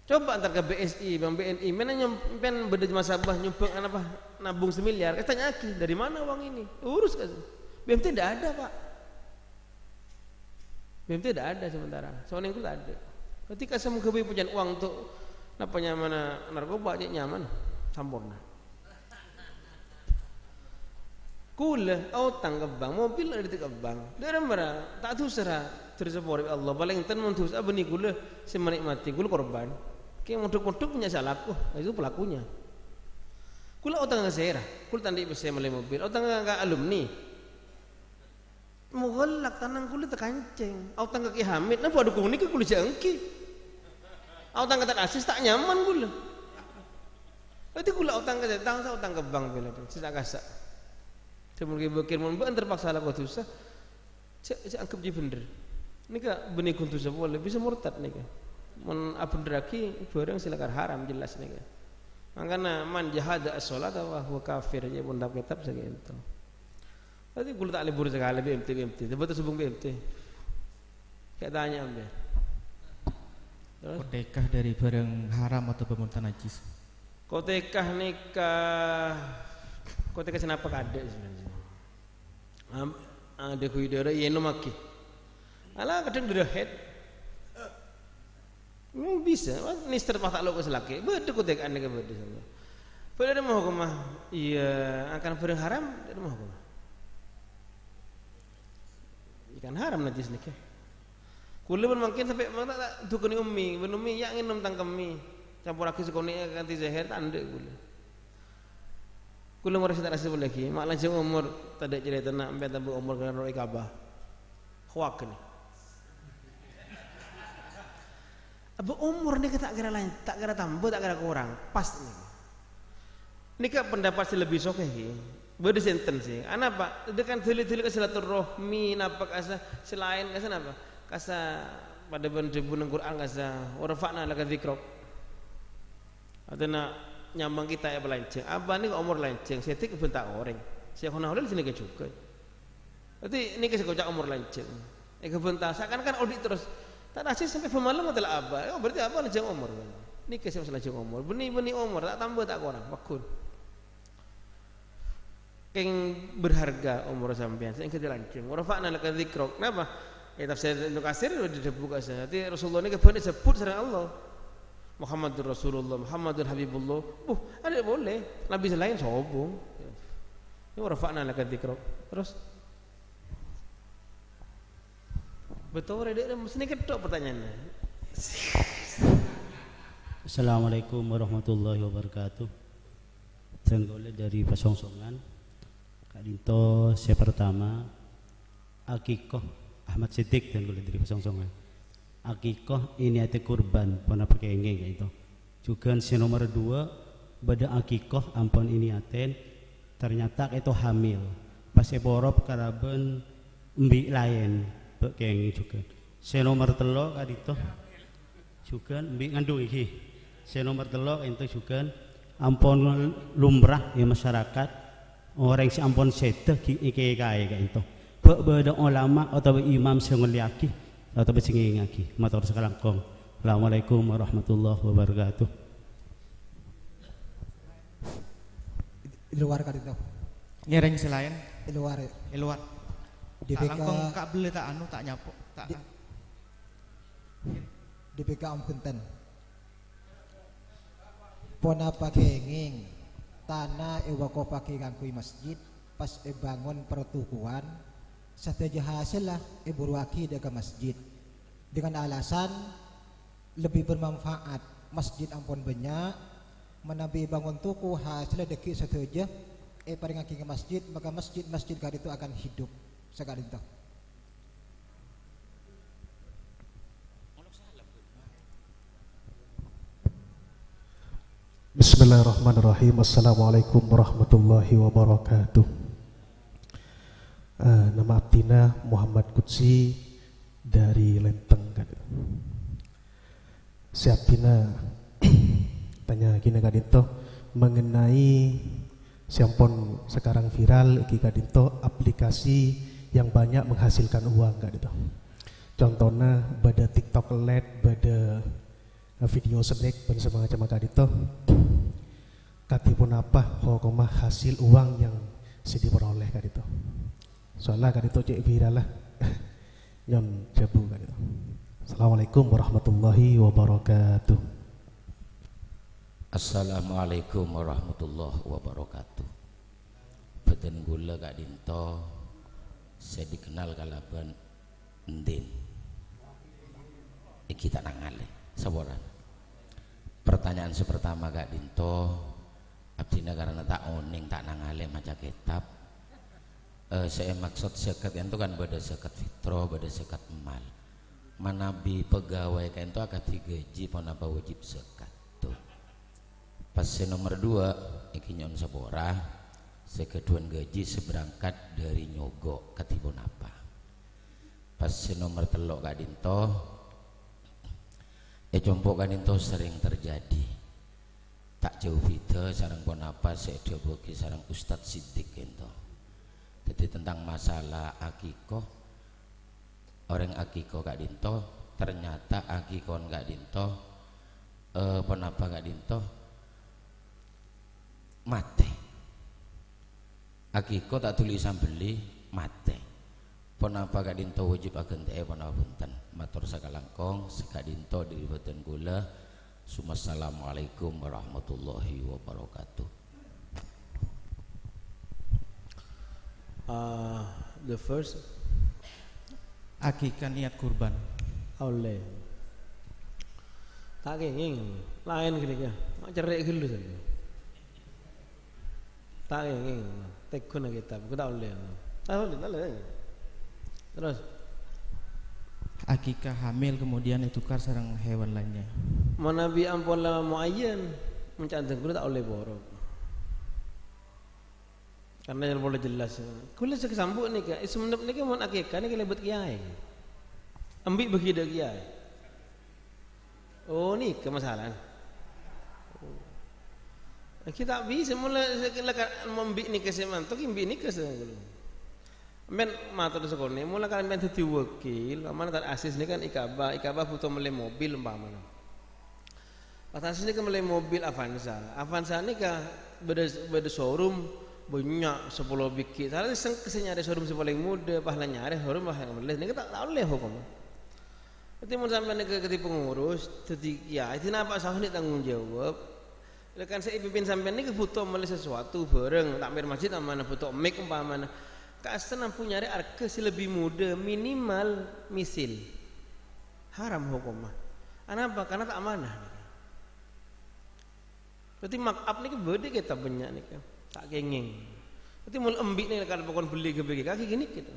Coba antar ke BSI, Bang BNI, mana nyimpen beda masabah nyumpeng apa nabung 1 miliar, tanya lagi dari mana uang ini, urus kasih. BMT tidak ada pak, BMT tidak ada sementara, soalnya itu tak ada. Ketika saya menghubungi pencucian uang untuk apa mana narkoba aja nyaman. Sampurna. Kula utang ke bank, mobil ada di bank. Dari mana? Tak tahu serah tersebut Allah. Paling ten mentus apa ni kula saya menikmati, kula korban. Kayak modok-modok punya salahku, itu pelakunya. Kula utang ke saya, kula tandi saya beli mobil, utang ke alumni. Mughalak tanang kula terkancing. Utang ke Ki Hamid, napa dukung ni ke kula jangki. Utang ke tak asis tak nyaman kula. Berarti kula utang ke datang saya utang ke bank bila tu tidak kasak. Saya mungkin berkir mun terpaksa lah kau susah. Saya anggap je bener. Nika benih kuntu boleh bisa murtad nika. Mun abun deraki barang silakan haram jelas nika. Makanya man jahada as-salat wa huwa kafir je pun dapat kitab segitu. Berarti kula tak libur sekali BMT. Betul sebung BMT. Kayak tanya ambil. Kodekah dari barang haram atau pemungutan najis? Kotekah kenapa kada sebenarnya? Ada kuidara yeno maki. Alah kadang dah head. Memang bisa. Mister tak lo keselaki. Betul kotekah anda kebetul sama. Pada ada mau kemah. Iya akan barang haram. Ada mau kemah. Ikan haram najis nikah. Kula pun mungkin sampai mang tak dukuni umi, ben umi yak nginum tangkemi. Campur lagi sekoni ganti zahir tandek kula. Kula mau tak rasa lagi, mak langsung umur tak ada cerita nak sampai tambah umur kena roi kabah. Hoak ni. Abu umur ni tak kira lain, tak kira tambah, tak kira kurang, pas ni. Ni kan pendapat si lebih sokeh ki. Beda senten sih. Kenapa? Dia kan tulis-tulis ke silaturahmi, napa kasa selain kasa napa? Kasa pada benjebun Al-Quran kasa warfa'na laka dzikrok. Atau nak nyambang kita ya belanceng. Abah ni umur lanceng, saya tik bentak orang. Saya kena oleh sini ke juga. Berarti ini kisah kocak umur lanceng. Kebentak seakan kan audit terus. Tak ada sampai pemalam adalah abah. Oh berarti abah lanceng umur. Ini kisah lanceng umur. Benih-benih umur tak tambah tak kurang. Bakun. Yang berharga umur sampean saya ingin lanceng warfa'na laka dzikrok. Kenapa? Tafsir Ibnu Katsir sudah dibuka saja. Jadi Rasulullah ini kebetulan disebut sareng Allah Muhammadur Rasulullah, Muhammadur Habibullah. Ada boleh nabi selain sombong. Ini warfa'na laka dzikrok. Terus betul ada mesti ketok pertanyaannya. Assalamualaikum warahmatullahi wabarakatuh. Tenggole dari Pasongsongan. Kak Dinto, saya pertama akikoh Ahmad Siddiq dan dari Pasongsongan. Akikoh ini ada kurban pernah pakai kayak itu. Juga si nomor 2 beda akikoh ampun ini aten ternyata itu hamil. Pas eborop karaben mbi lain pakai juga. Si nomor 3 Kak Dinto juga mbi ngandung iki. Si nomor 3 itu juga ampun lumrah ya masyarakat orang si ampun sedeh iki kae itu. Beda ulama atau imam sing ngeliaki atau sing ngingaki. Matur sakalangkong. Assalamualaikum warahmatullahi wabarakatuh. Di luar kan itu. Ngereng selain Di luar. di luar. DPK langkong kak beli tak anu tak nyapuk tak. DPK Om Punten. Pona pakai nging tanah ewako pakai kangkui masjid pas bangun pertukuan sateja hasil lah buruaki daga masjid dengan alasan lebih bermanfaat masjid ampun banyak menabi bangun tuku hasil deki sateja paling ke masjid maka masjid kali itu akan hidup sekali itu. Bismillahirrahmanirrahim. Assalamualaikum warahmatullahi wabarakatuh. Nama abdina Muhammad Qudsi dari Lenteng. Si abdina tanya gini Kadinto mengenai siampun sekarang viral iki Kadinto aplikasi yang banyak menghasilkan uang Kadinto. Contohnya pada TikTok LED, pada video snack dan semacam Kadinto. Katipun apa hukumah hasil uang yang diperoleh Kadinto. Soalnya Kadinto cek viral lah. Nyon jabu Kadinto. Assalamualaikum warahmatullahi wabarakatuh. Assalamualaikum warahmatullahi wabarakatuh. Beten gula Kak Dinto saya dikenal kalaban Ndin. Iki tak nangale saboran. Pertanyaan pertama Kak Dinto abdina karena tak oning tak nangale maca kitab. Saya maksud zakat itu kan beda zakat fitrah, beda zakat mal. Manabi pegawai kan itu akan digaji panapa wajib zakat tuh. Pas nomor 2 iki nyon sabora sekeduan gaji seberangkat dari nyogok katibun apa. Pas nomor 3 Kak Dinto compok Kak Dinto sering terjadi. Tak jauh beda sarang pun apa saya dioboki sarang Ustadz Siddiq itu. Jadi tentang masalah akikoh orang akikoh Kak Dinto ternyata akikoh Kak Dinto penapa Kak Dinto mate akikoh tak tulisan beli mate penapa Kak Dinto wajib agen teh penapa punten matur sakalangkong Kak Dinto di boten gula. Assalamualaikum warahmatullahi wabarakatuh. The first akikah niat kurban. oleh. Tak kenging, lain gini kan, mak cerik gelu saja. Tak kenging, tekun kitab, kita oleh. Tak oleh. Terus akikah hamil kemudian ditukar sareng hewan lainnya. Manabi ampun lama muayyan mencantang kulit tak oleh borok. Karena yang boleh jelas. Kulit sekesambuk ni kan, sebenarnya ni kan mau akikah ni kan lebet kiai. Ambil bagi dah kiai. Oh ni kemasalan. Kita bisa mula membik ni keseman, tu kimbi ni keseman. Men matur sekolah ni, mula kan men teti wakil, mana tak asis ni kan ikabah butuh melih mobil umpamanya. Pas asis ni kan melih mobil Avanza ni kan beda showroom banyak 10 bikit. Salah kesenya ada showroom paling muda, pahalanya ada showroom paling melih. Ni kan tak boleh hukum. Nanti mau sampai ke pengurus, ya itu nampak sah ni tanggung jawab. Lekan saya pimpin sampai ni kebutuh melih sesuatu bareng, takmir masjid mana butuh mic umpamanya. Kasan nampu nyari arke si lebih muda minimal misil haram hukumah. Kenapa? Karena tak amanah. Berarti markup ni beda kita banyak ni kan, tak kenging. Berarti mul embik ni kalau pokon beli ke bagi kaki gini kita.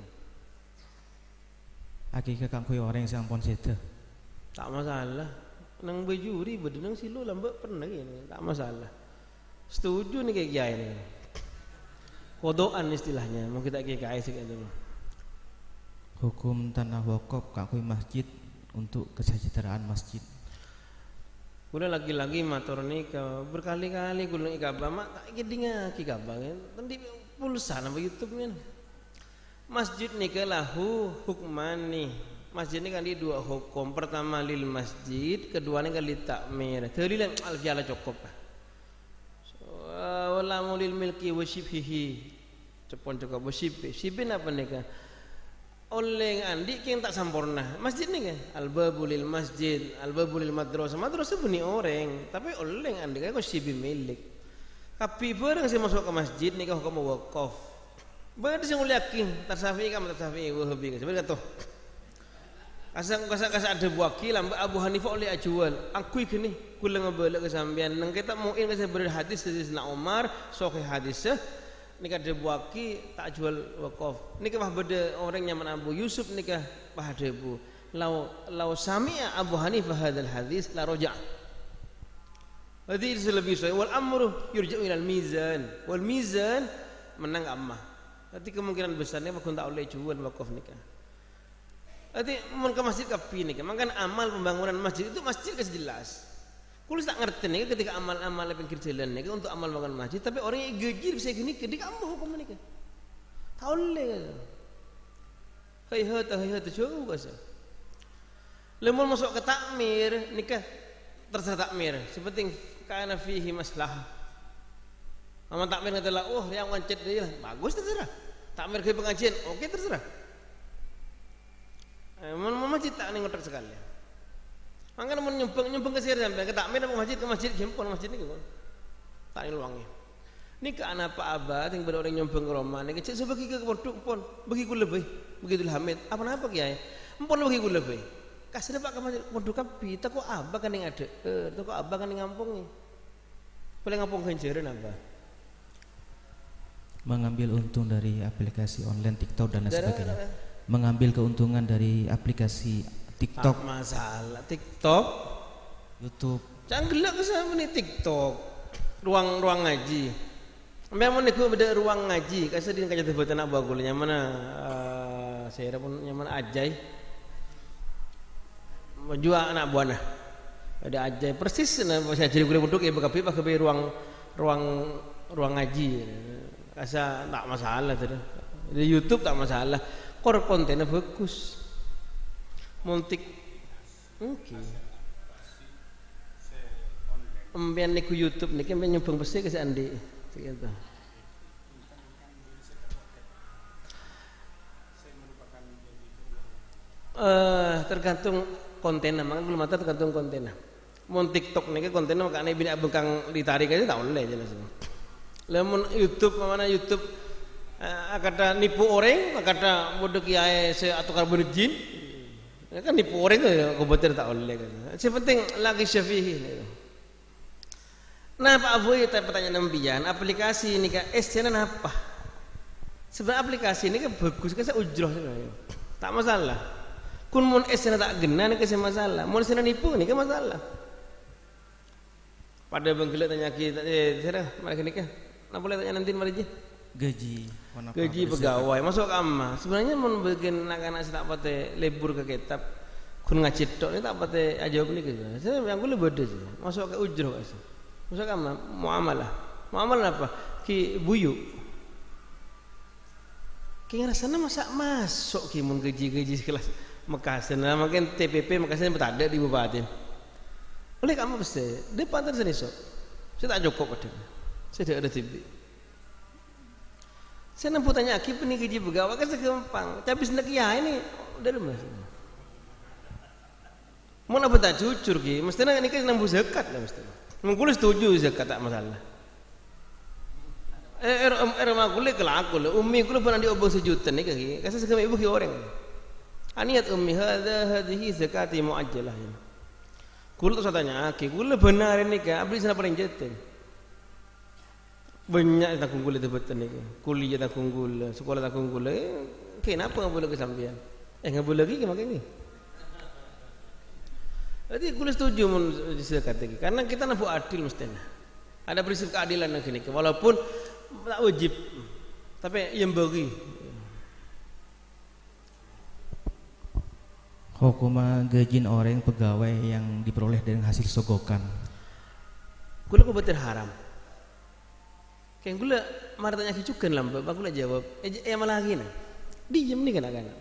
Akikah kangkui orang yang sampun seta. Tak masalah. Nang bejuri beda nang silo lambat pernah gini, tak masalah. Setuju ni kayak kiai ni. Kodoan istilahnya, mau kita kiai sikit dulu. Hukum tanah wakaf kangkui masjid untuk kesejahteraan masjid. Kula lagi-lagi matur ni berkali-kali kula ikabah mak tak gedinga ikabah kan. Nanti pulsa nang YouTube ni. Masjid ni ke lahu hukman ni. Masjid ni kan dia dua hukum. Pertama lil masjid, kedua ni kan li takmir. Tadi lah alfiala cukup. Wala mulil milki wa shibhihi. Cepon cukup wa shibhin apa ni kan? Oleh andi yang tak sempurna. Masjid ni kan al-babul masjid, al-babul madrasah. Madrasah bunyi orang, tapi oleh andi kan kau shibhin milik. Tapi barang saya masuk ke masjid ni kau hukum wakaf. Berada sing yakin Tasyafi'i kan Tasyafi'i Wahabi kan sebenarnya tu. Kasar ada wakil Abu Hanifah oleh ajual. Aku gini kula ngebelak ke sampean nang kita muin ke sebenarnya hadis Sayyidina Umar sahih hadis ni kada wakil tak jual wakaf. Ni kah beda orang nyaman Abu Yusuf ni kah bahdebu. Lau sami'a Abu Hanifah hadzal hadis la raja'. Hadis lebih sahih wal amru yurja'u ila al mizan. Wal mizan menang ammah. Nanti kemungkinan besarnya makun tak boleh jual wakaf nikah. Nanti mun ke masjid kapi nikah. Makan amal pembangunan masjid itu masjid kes jelas. Kulo tak ngerti nih ketika amal-amal pinggir jalan nikah untuk amal bangun masjid, tapi orang yang gejir bisa gini kedik ambo hukum nikah. Tak boleh. Hai jauh kasa. Lemon masuk ke takmir nikah terserah takmir. Seperti karena fihi maslah. Amal takmir katalah, oh yang wancet dia bagus terserah. Takmir ke pengajian, oke terserah. Masjid tak ngotak sekali. Mangkan mun nyumbang ke sir sampai ke takmir ke masjid jempol masjid ni kan. Tak luangnya. Ni ke anak Pak Abah yang ber orang nyumbang ke rumah ni kecil sebagi ke produk pun bagi ku lebih. Begitu Hamid. Apa kiai? Empon bagi ku lebih. Kasih Pak ke masjid produk kapi, tak kok Abah kan yang ada. Tak kok Abah kan yang ngampung ni. Boleh ngampung kenjeran apa? Mengambil untung dari aplikasi online TikTok dan lain sebagainya. Mengambil keuntungan dari aplikasi TikTok. Tak masalah TikTok, YouTube. Jangan gelak kesana ni TikTok. Ruang ngaji. Memang ni aku beda ruang ngaji. Kasih dia kaca terbuat anak bagul. Yang mana saya pun yang mana ajai. Menjual anak buah nah. Ada ajai persis. Saya jadi boleh duduk ya berkapi pakai ruang ngaji. Asa tak masalah tu. Di YouTube tak masalah. Kor kontennya bagus. Montik. Okey. Emben niku YouTube niki emben nyumbang besi ke Andi. Segitu. Tergantung konten namanya belum ada tergantung konten. Mon TikTok niki kontennya makane bini abengkang ditarik aja tak boleh jelas. Lemon YouTube mana YouTube kata nipu orang kata bodoh kiai saya atau karbon jin Kan nipu orang tu komputer tak boleh kan. Yang penting lagi Syafi'i. Nah Pak Abu itu pertanyaan nampian aplikasi ini kan esnya apa? Sebenarnya aplikasi ini kan bagus kan saya ujroh sebenarnya. Tak masalah. Kun mun esnya tak gena ni kan masalah. Mun esnya nipu ni kan masalah. Pada bangkilak tanya kita, saya mari ni kan. Nak boleh tanya nanti mari je. Gaji pegawai masuk kamar. Sebenarnya mun bikin anak-anak saya tak patut lebur ke kitab. Kun ngacit tok ni tak patut jawab ni ke. Saya yang boleh bodoh je. Masuk ke ujroh ke. Masuk kamar muamalah. Muamalah apa? Ki buyu. Ki ngrasana masa masuk ki mun gaji-gaji kelas Mekasen. Makin TPP Mekasen tak ada di Bupati. Oleh kamu pasti depan terus esok. Saya tak cukup pada. Saya tidak ada TV. Saya nampak tanya akib ni gaji pegawai kan segampang. Tapi senakia ini dari mana? Mau apa tak jujur ki? Mestinya ni kan nampu zakat lah mestinya. Mungkin setuju zakat tak masalah. Rumah kulit kelak kulit. Umi kulit pernah diobong sejuta ni kaki. Kasih sekali ibu ki orang. Aniat umi hadihi zakati muajjalah ini. Kulit tu saya tanya akib. Kulit benar ini kan? Abdi sana paling jatuh. Banyak tak kunggul itu betul ni. Kuliah tak kunggul, sekolah tak kunggul. Kenapa enggak boleh kesampian? Enggak boleh lagi makan ni. Jadi kuliah setuju mun zakat lagi. Karena kita nak buat adil mestinya. Ada prinsip keadilan nak ni. Walaupun tak wajib. Tapi yang bagi. Hukum gaji orang pegawai yang diperoleh dari hasil sogokan. Kuliah betul haram. Kayak gula marah tanya kicukan lambat, bagus lah jawab. Malah lagi nah, diam ni kan agak.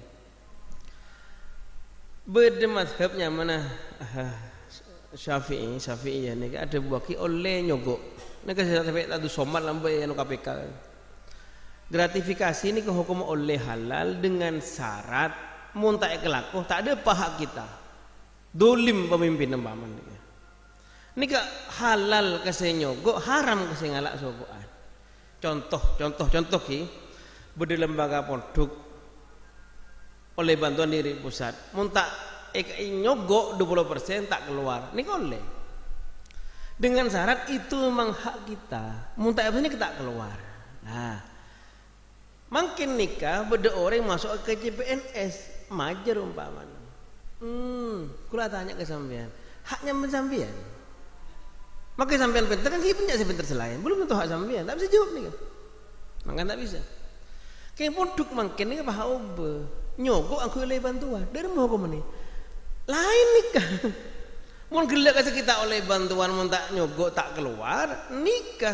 Berdemadhabnya mana Syafi'i ya ni ada buaki oleh nyogok. Nak saya sampai tadu somat lambat yang KPK. Gratifikasi ini ke hukum oleh halal dengan syarat muntai kelaku tak ada pahak kita. Dolim pemimpin nampaman ni. Ni ke halal ke saya nyogok, haram ke saya ngalak sogokan. Contoh ki berde lembaga produk oleh bantuan diri pusat muntak nyogok 20% tak keluar ni boleh dengan syarat itu memang hak kita muntak apa ini kita keluar. Nah makin nikah berde orang masuk ke CPNS majer umpaman kula tanya ke sampean haknya sampean. Maka sampean pintar kan kita punya pintar selain belum tentu hak sampean tak bisa jawab ni kan maka tak bisa kayak produk makin ni apa obe nyogok aku oleh bantuan dari mana hukum ni lain nikah mun gelak kata kita oleh bantuan mun tak nyogok tak keluar nikah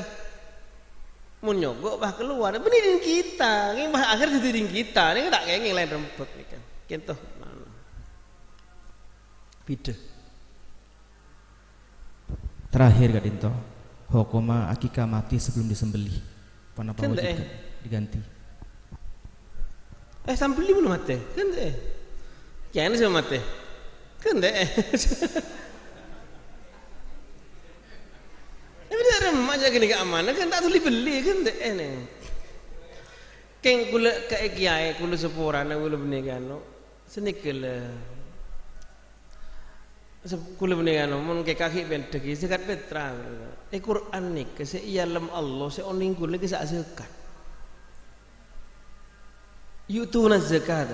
mun nyogok bah keluar benih kita ini bah akhir jadi kita ini tak kayak yang lain rempet ni kan gitu beda. Terakhir Kak Dinto, hukuma akikah mati sebelum disembelih. Kenapa wajib diganti? Sambeli belum mati? Kan deh. Yang ini sama mati. Kan deh. Tapi dia remah aja gini ke amanah kan tak boleh beli kan deh nih. Keng gula ke kiai gula sepurana gula benegano senikil. Kula benegan mun ke kaki bentek zakat petra Quran ni ke se ialam Allah se oning kula ke sak zakat yutuna zakat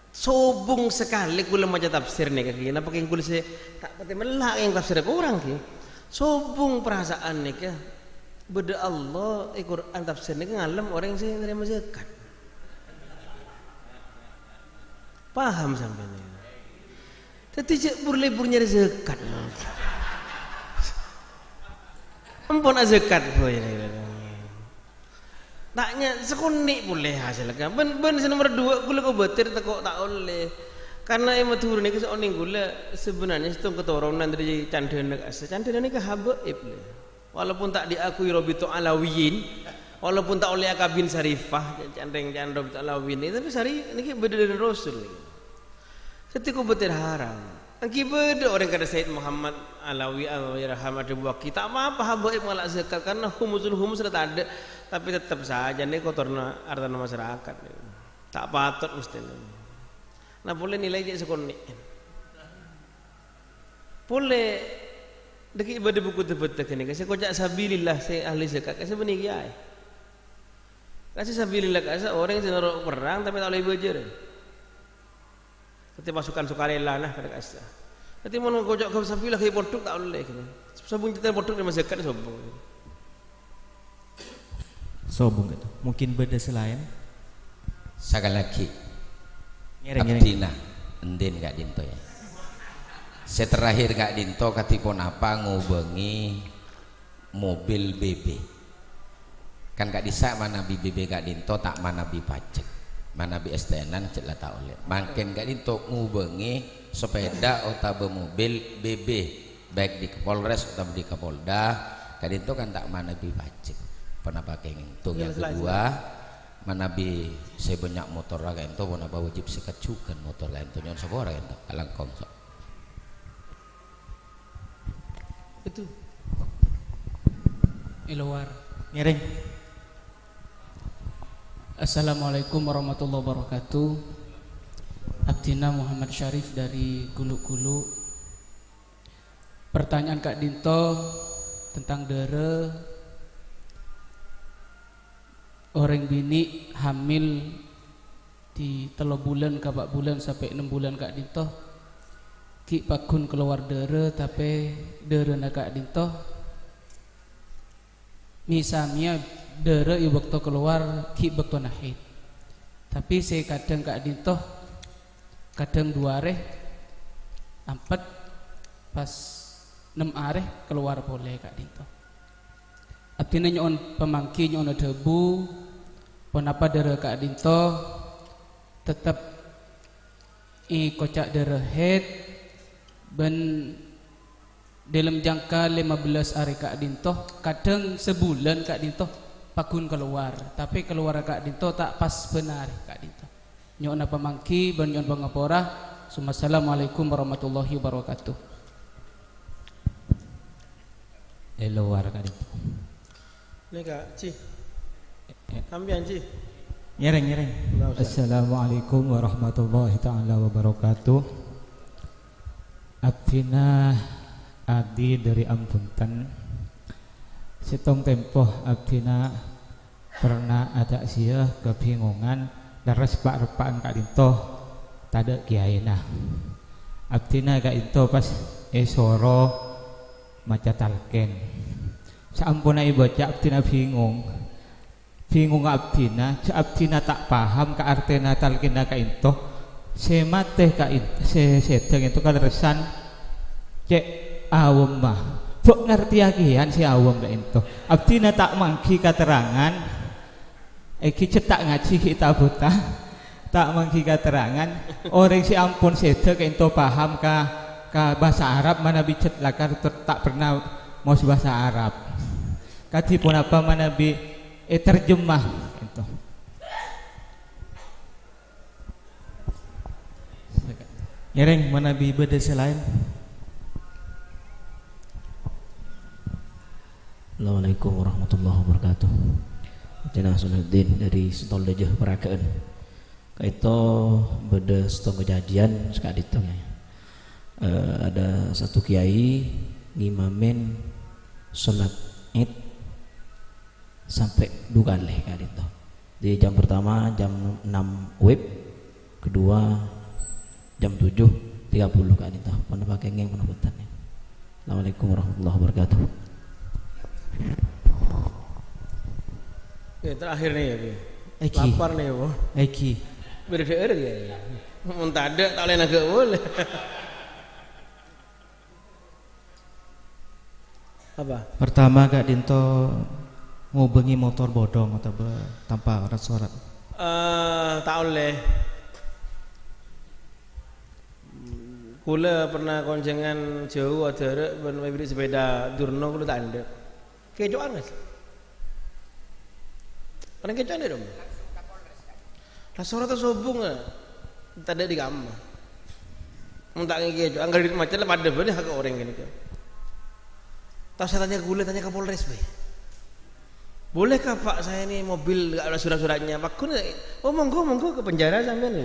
sobung sekali kula maca tafsir ni kaki napa ke kula se tak pati melak yang tafsir kurang ki sobung perasaan ni ke beda Allah Quran tafsir ni ngalam orang yang nerima zakat paham sampai ni. Tapi burle-burnya zakat. Ampun zakat boleh. Taknya sekunik boleh hasil kan. Ben nomor 2 gula ko betir tak oleh. Karena yang matur ni kesoning gula sebenarnya itu keturunan dari Candana asa. Candana ni ke habaib le. Walaupun tak diakui Rabitu Alawiyin, walaupun tak oleh Akabin Sarifah, candeng Rabitu Alawiyin tapi sari ni beda dari Rasul. Ketika betul haram. Akibat orang kata Said Muhammad Alawi Al-Raham ada buah kita apa habaib ngalak zakat karena humus sudah tak ada tapi tetap saja ni kotorna harta masyarakat. Tak patut mesti. Nah boleh nilai dia sekonik. Boleh deki ibadah buku tebet ini. Kasi kocak sabilillah saya ahli zakat. Kasi benih kiai. Kasi sabilillah kasi orang yang senarok perang tapi tak boleh belajar. Seperti pasukan sukarela lah pada kasa. Nanti mau kocak ke sabilillah ke portuk tak boleh. Sabun kita portuk dengan zakat sombong. Sombong gitu. Mungkin beda selain. Sekali lagi. Abdina endin Kak Dinto ya. Seterakhir Kak Dinto katipun apa ngubengi mobil BB. Kan Kak Disa mana BB Kak Dinto tak mana bi pajak. Mana bi SDN cek lah tak oleh. Makin Kak Dinto ngubengi sepeda atau mobil BB baik di Polres atau di Kapolda. Kak Dinto kan tak mana bi pajak. Pernah pakai itu yang kedua. Mana bi saya banyak motor raga ento mana bawa wajib sekat juga motor lain tu nyon sabora ento alangkong so. Itu Ilawar. Ngiring. Assalamualaikum warahmatullahi wabarakatuh. Abdina Muhammad Syarif dari Gulu-Gulu. Pertanyaan Kak Dinto tentang dere orang bini hamil di 3 bulan ke 4 bulan sampai 6 bulan Kak Dinto ki pakun keluar dere tapi dere na Kak Dinto misalnya dere i waktu keluar ki waktu nahid tapi saya kadang Kak Dinto kadang 2 areh 4 pas 6 areh keluar boleh Kak Dinto artinya nyon pemangki nyon debu kenapa dere Kak Dinto tetap kocak dere head ben dalam jangka 15 hari Kak Dinto kadang sebulan Kak Dinto pakun keluar tapi keluar Kak Dinto tak pas benar Kak Dinto nyon apa mangki ben nyon bangapora. Assalamualaikum warahmatullahi wabarakatuh. Luar Kak Dinto. Ini Kak Ci. Kambian Ci. Nyereng. Assalamualaikum warahmatullahi ta'ala wabarakatuh. Abdina Adi dari Ambuntan. Setong tempoh Abdina pernah ada sia kebingungan daras pak-repaan Kak Dinto tada kiai nah. Abdina Kak Dinto pas esoro maca talken. Sampuna ibaca Abdina bingung Abdina tak paham ke artena talkina ka into semate ka sedeng itu kan resan cek awam mah bok ngerti agian si awam ka into Abdina tak mangki keterangan cetak ngaji kita buta tak mangki keterangan orang si ampun sedeng ka into paham ka bahasa Arab mana bicet lakar tak pernah mau bahasa Arab katipun apa mana bi terjemah itu. Nyereng mana bi beda selain. Assalamualaikum warahmatullahi wabarakatuh. Jenah Sunuddin dari Sentol Dejah Peragaan. Kaito beda setong kejadian sekali itu ya. Ada satu kiai ngimamin salat Id sampai 2 kali Kak Dinto. Di jam pertama jam 6 WIB, kedua jam 7.30 Kak Dinto. Pernah pakai ngeng pernah betan. Assalamualaikum warahmatullahi wabarakatuh. Oke, terakhir nih ya, Eki. Lapar nih ya, Eki. Berdeur ya. Mun tak ada tak boleh agak boleh. Apa? Pertama Kak Dinto ngubengi motor bodong atau tanpa surat. Tak oleh. Kula pernah koncengan jauh ada ben beli sepeda Durno kula tak ada. Kecoan Mas. Orang kecoan dong. Lah surat sobung tak ada di kamar. Mun tak kecoan anggar di macam lah pada benih hak orang gini kan. Tak saya tanya kula tanya ke Polres be. Bolehkah Pak saya ini mobil enggak ada surat-suratnya? Pak kun, oh monggo ke penjara sampean.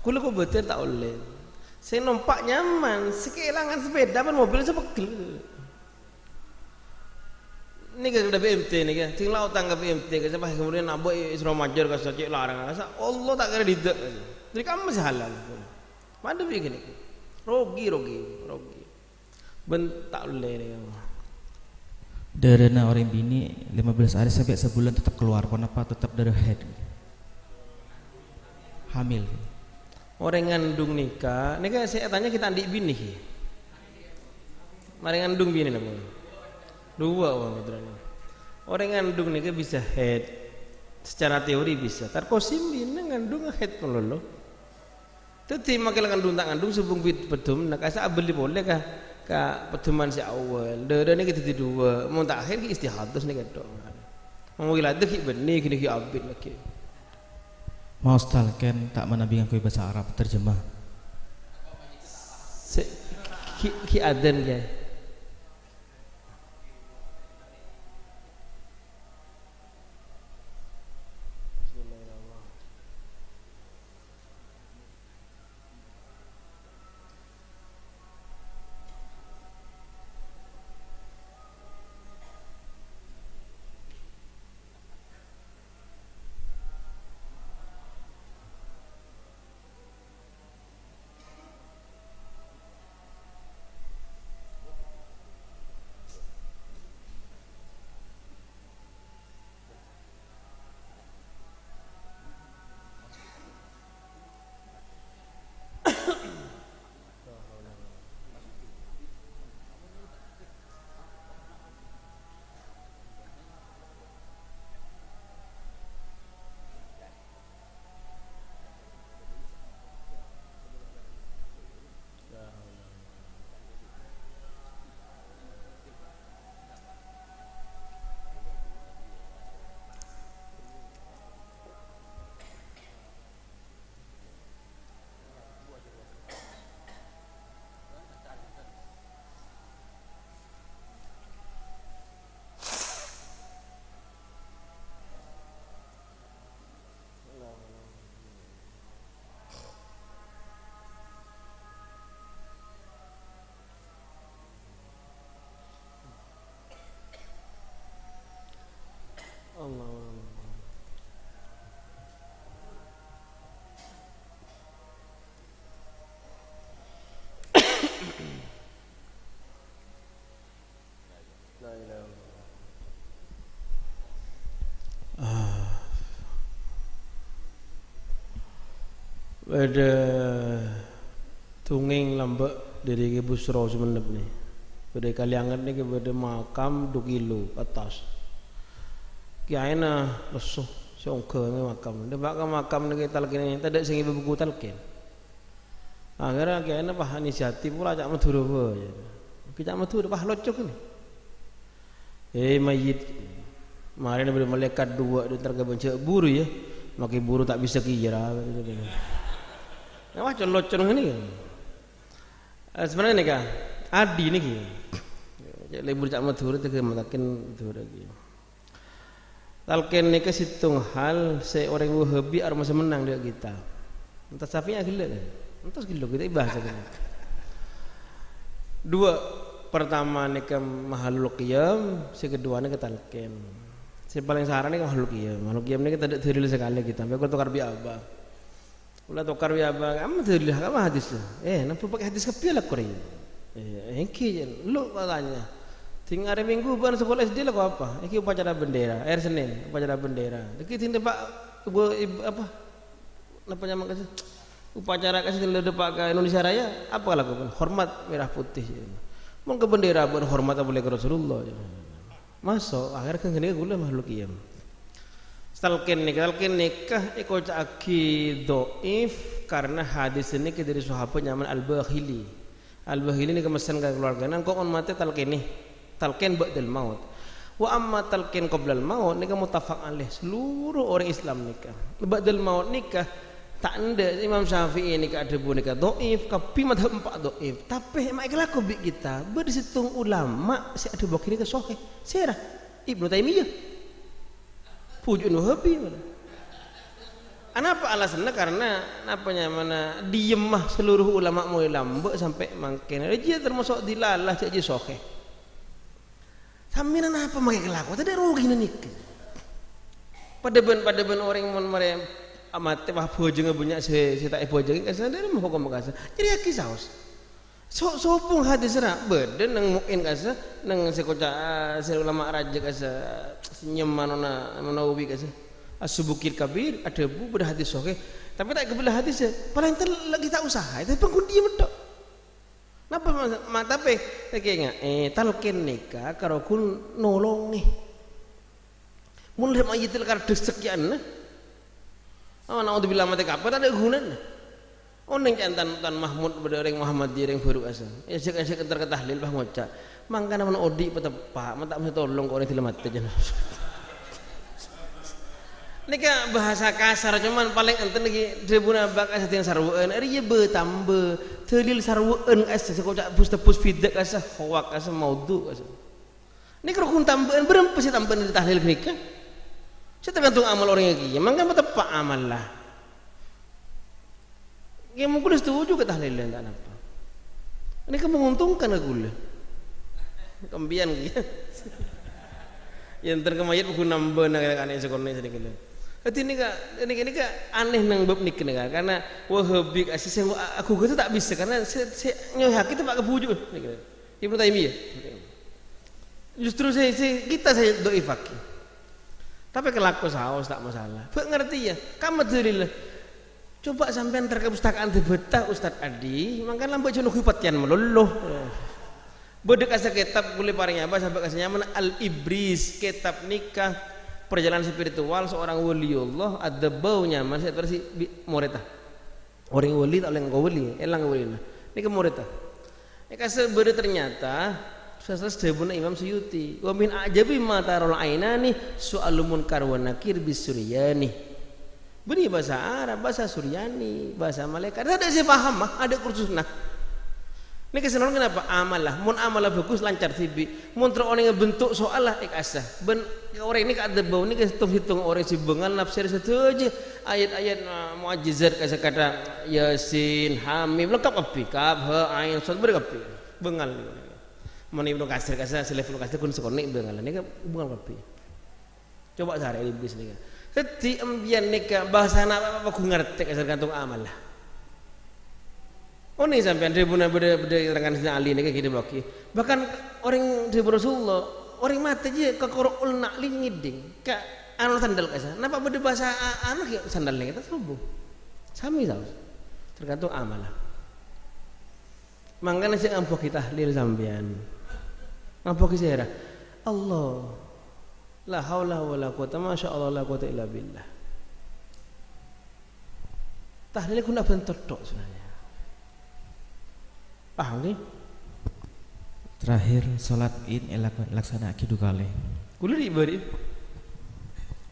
Kula kok betul tak oleh. Saya numpak nyaman, sekelangan sepeda pun mobil sepegel. Ini kan sudah BMT nih kan, tinggal tangga BMT kan, sampai kemudian nabok Isra Majar kan cek larang, Allah tak kira tidak. Jadi kamu masih halal. Mana begini? Rogi. Bentak oleh ni. Darana orang bini 15 hari sampai sebulan tetap keluar, kenapa tetap darah head? Hamil. Orang ngandung nikah saya tanya kita adik bini. Mari ngandung bini namanya. Dua orang putranya. Orang ngandung nikah bisa head. Secara teori bisa. Tarkosim bini ngandung head pun lolo. Tetapi makin ngandung tak ngandung sebung bedum nak asa beli boleh kah? Ka pedoman si awal. Dada ni kita dua. Mau tak akhir istihadas ni kadang. Mau wilayah ki benih kini ki abid lagi. Mau stalken tak menabingan kau bahasa Arab terjemah. Ki adan ya. Allah. Ada tunging lambak dari Busro semenep nih. Pada Kaliangan ni kepada makam 2 kilo atas. Kiana lesuh songke ni makam. Dia makam ni kita talqin ni tak ada sing ibu buku talqin. Akhirnya kiana pah inisiatif pula cak Madura je. Cak Madura pah locok ni. Mayit mari daripada malaikat 2 dia tergabencak buru ya. Maki buru tak bisa kira. Nah, macam locok ni. Sebenarnya ni kan adi ni ki. Lebur cak Madura tergemakin Madura lagi. Talqin ni kesitung hal seorang Wahabi arma semenang dia kita. Entah Syafi'i gila kan. Entah gila kita bahasa kan. 2 pertama ni ke mahalul qiyam, si kedua ni ke talqin. Si paling saran ni ke mahalul qiyam. Mahalul qiyam ni kita tak teril sekali kita. Sampai kau tukar biaba. Ulah tukar biaba, kamu teril kamu hadis tu. Nampak pakai hadis kepialah Korea. Hengki je. Lu katanya. Tinggal hari Minggu bukan sekolah SD lah kau apa? Ini upacara bendera, air Senin upacara bendera. Deki tindak pak apa? Apa nama kasih? Upacara kasih tindak pak ke Indonesia Raya. Apa lakukan? Hormat merah putih. Mau ke bendera bukan hormat boleh ke Rasulullah. Masuk akhirnya kan gini gula makhluk iyam. Talqin nikah ikut aki doif karena hadis ini dari sahabat nyaman Al-Bakhili. Al-Bakhili ni kemesan ke keluarga. Nang kau on mati talqin ni. Talqin ba'dal maut. Wa amma talqin qabla al-maut nikah muttafaq alaih seluruh orang Islam nikah. Ba'dal maut nikah tak ada Imam Syafi'i nikah ada bu nikah dhaif, tapi madhab 4 dhaif. Tapi mak laku bi kita bersitung ulama si ada bakir nikah sahih. Sirah Ibnu Taimiyah. Pujun Wahabi mana. Apa alasannya? Karena diem mah seluruh ulama mulai lambe sampai mangken. Dia termasuk dilalah cak soke. Sambil apa makai kelakuan? Tidak rugi nih. Pada ben orang mon mereka amat wah bojeng punya si tak bojeng kasar dari mau hukum kasar. Jadi aki saus. Sopung hadis serak beden nang muin kasar nang sekoca ulama raja kasar senyum manona menawi kasar. Asubukir kabir ada bu berhadis oke, tapi tak kebelah hadis paling lagi tak usaha itu pengkundi betul. Napa tapi kayaknya talkin nikah kalau kun nolong nih, mulai majitil kar desekian, nak untuk bilang mati kapan ada gunanya. Oneng tan Mahmud berdering Muhammad direng baru asal. Ya sek entar ketahlil bah ngoca. Mangkana mana odi petepak, mata mesti tolong kau orang tilemat aja. Nika bahasa kasar cuman paling enten lagi drebuna bak asa teu sarweun ari ye betambeu teulil sarweun asa sekocak pus fidak asa hoak asa maudhu asa nika rukun tambeun berempe sih tambeun di tahlil nika saya tergantung amal orang yang kieu mangga tepak amal lah ya mungkin setuju ke tahlil tak napa ini menguntungkan aku lah kambian kieu yang terkemayat buku nambah nak aneh sekolah sedikit ini ka aneh nang bab nik nika karena Wahabi asih aku gitu tak bisa karena saya nyohak itu pak kebujuk Ibnu Taimiyah justru kita doi fakih tapi kelaku saus tak masalah bak ngerti ya kamu dirilah coba sampean terkepustakaan debetah Ustaz Adi mangkan lambat jono hipatian meluluh bodek asa kitab kulit paring apa sampai kasih nyaman Al-Ibris kitab nikah perjalanan spiritual seorang waliullah ada baunya masih versi moreta orang wali tak oleh wali elang wali ini ke moreta ini kasih beri ternyata selesai debuna Imam Suyuti wa min ajabi ma tarul ainani su'alumun karwan nakir bisuryani beri bahasa Arab bahasa Suryani bahasa malaikat ada saya paham mah ada kursus nah ini kesenangan kenapa amalah mun amalah bagus lancar sibi mun terone bentuk soal lah ikasah ben orang ini kada bau ini hitung orang si bengal nafsir satu aja ayat-ayat muajizat kata kata Yasin Hamim lengkap api kaf ha ain sod berkapi bengal mun Ibnu Katsir kasa selevel Katsir kun sekone bengal ini bengal api coba sare iblis nih heti ambian nika bahasa apa ku ngerti kasar gantung amal lah oh nih sampean tribuna beda terangan sini Ali nih kayak gini baki bahkan orang tribun Rasulullah orang mati aja ke korul nakli ngiding ke anu sandal kasar kenapa beda bahasa anu kayak sandalnya kita subuh sami tahu tergantung amal lah makanya saya ngampuk kita lil sampean ngampuk saya Allah la haula wala quwata masya Allah la quwata illa billah tahlilnya guna bentuk tok sebenarnya paham nih terakhir salat id laksana akidu kale kulo di bari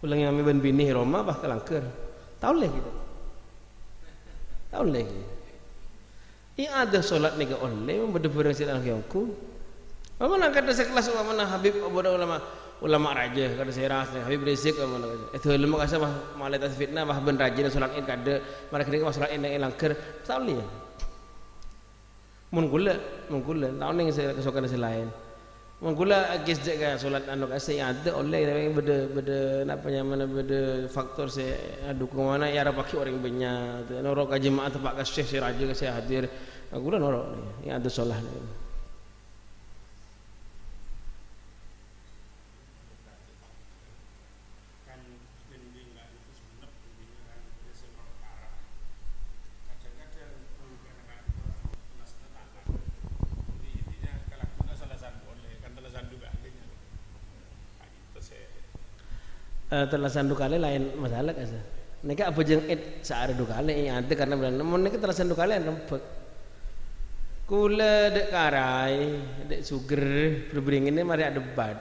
ulang yang ben bini Roma bah kelangker tahu leh gitu tahu leh ini ada salat nih ke oleh berde-berde sih anak yangku mana kata sekelas mana Habib ulama raja kata saya rasa Habib Rizik mana itu ulama kasa mah malaikat fitnah bah ben rajin salat id kada mereka ni salat id yang langker tahu leh mun kula tahun yang saya kesukaan selain mun kula agis jaga solat anu kasih ada oleh beda apa mana beda faktor saya dukung mana ya rapaki orang banyak norok jemaah tempat kasih saya raja saya hadir kula norok yang ada solat terlasan dukale lain masalah kasa. Nika apa jeng saare dukale yang ada karena bulan namun nika terlasan dukale rempet. Kula dek karai, dek suger, berbering ini mari ada debat.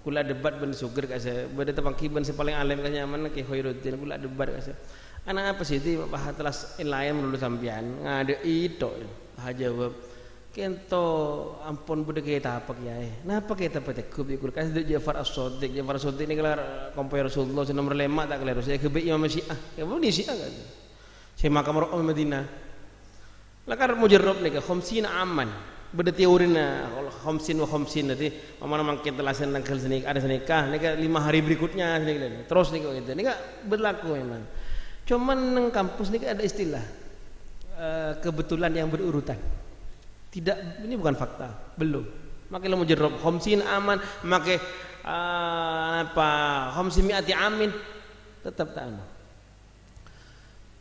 Kula debat ben suger kasa. Beda tepang kiban si paling alim kasa nyaman ke Khairuddin kula debat kasa. Anak apa sih itu bah telas lain melulu sampian ngade itu bah jawab. kento ampun bude kita apa kiai. Napa kita petekub ikul kasih dek Ja'far As-Shadiq. Ja'far As-Shadiq ini kelar kompor Rasulullah nomor 5 tak kelar. Saya kebe Imam Syiah. Ya boleh Syiah kan. Saya makam Rasul Madinah. Lakar mujarrab nih ke khamsin aman. Beda teorina khamsin wa khamsin nanti mana mangkin telasan nangkel sini ada senikah nih ke 5 hari berikutnya nih terus nih gitu. Nih berlaku memang. Cuman nang kampus nih ada istilah kebetulan yang berurutan. Tidak, ini bukan fakta, belum. Makai lo mujarrab khamsin aman, makai khamsin mi'ati amin, tetap tak anu.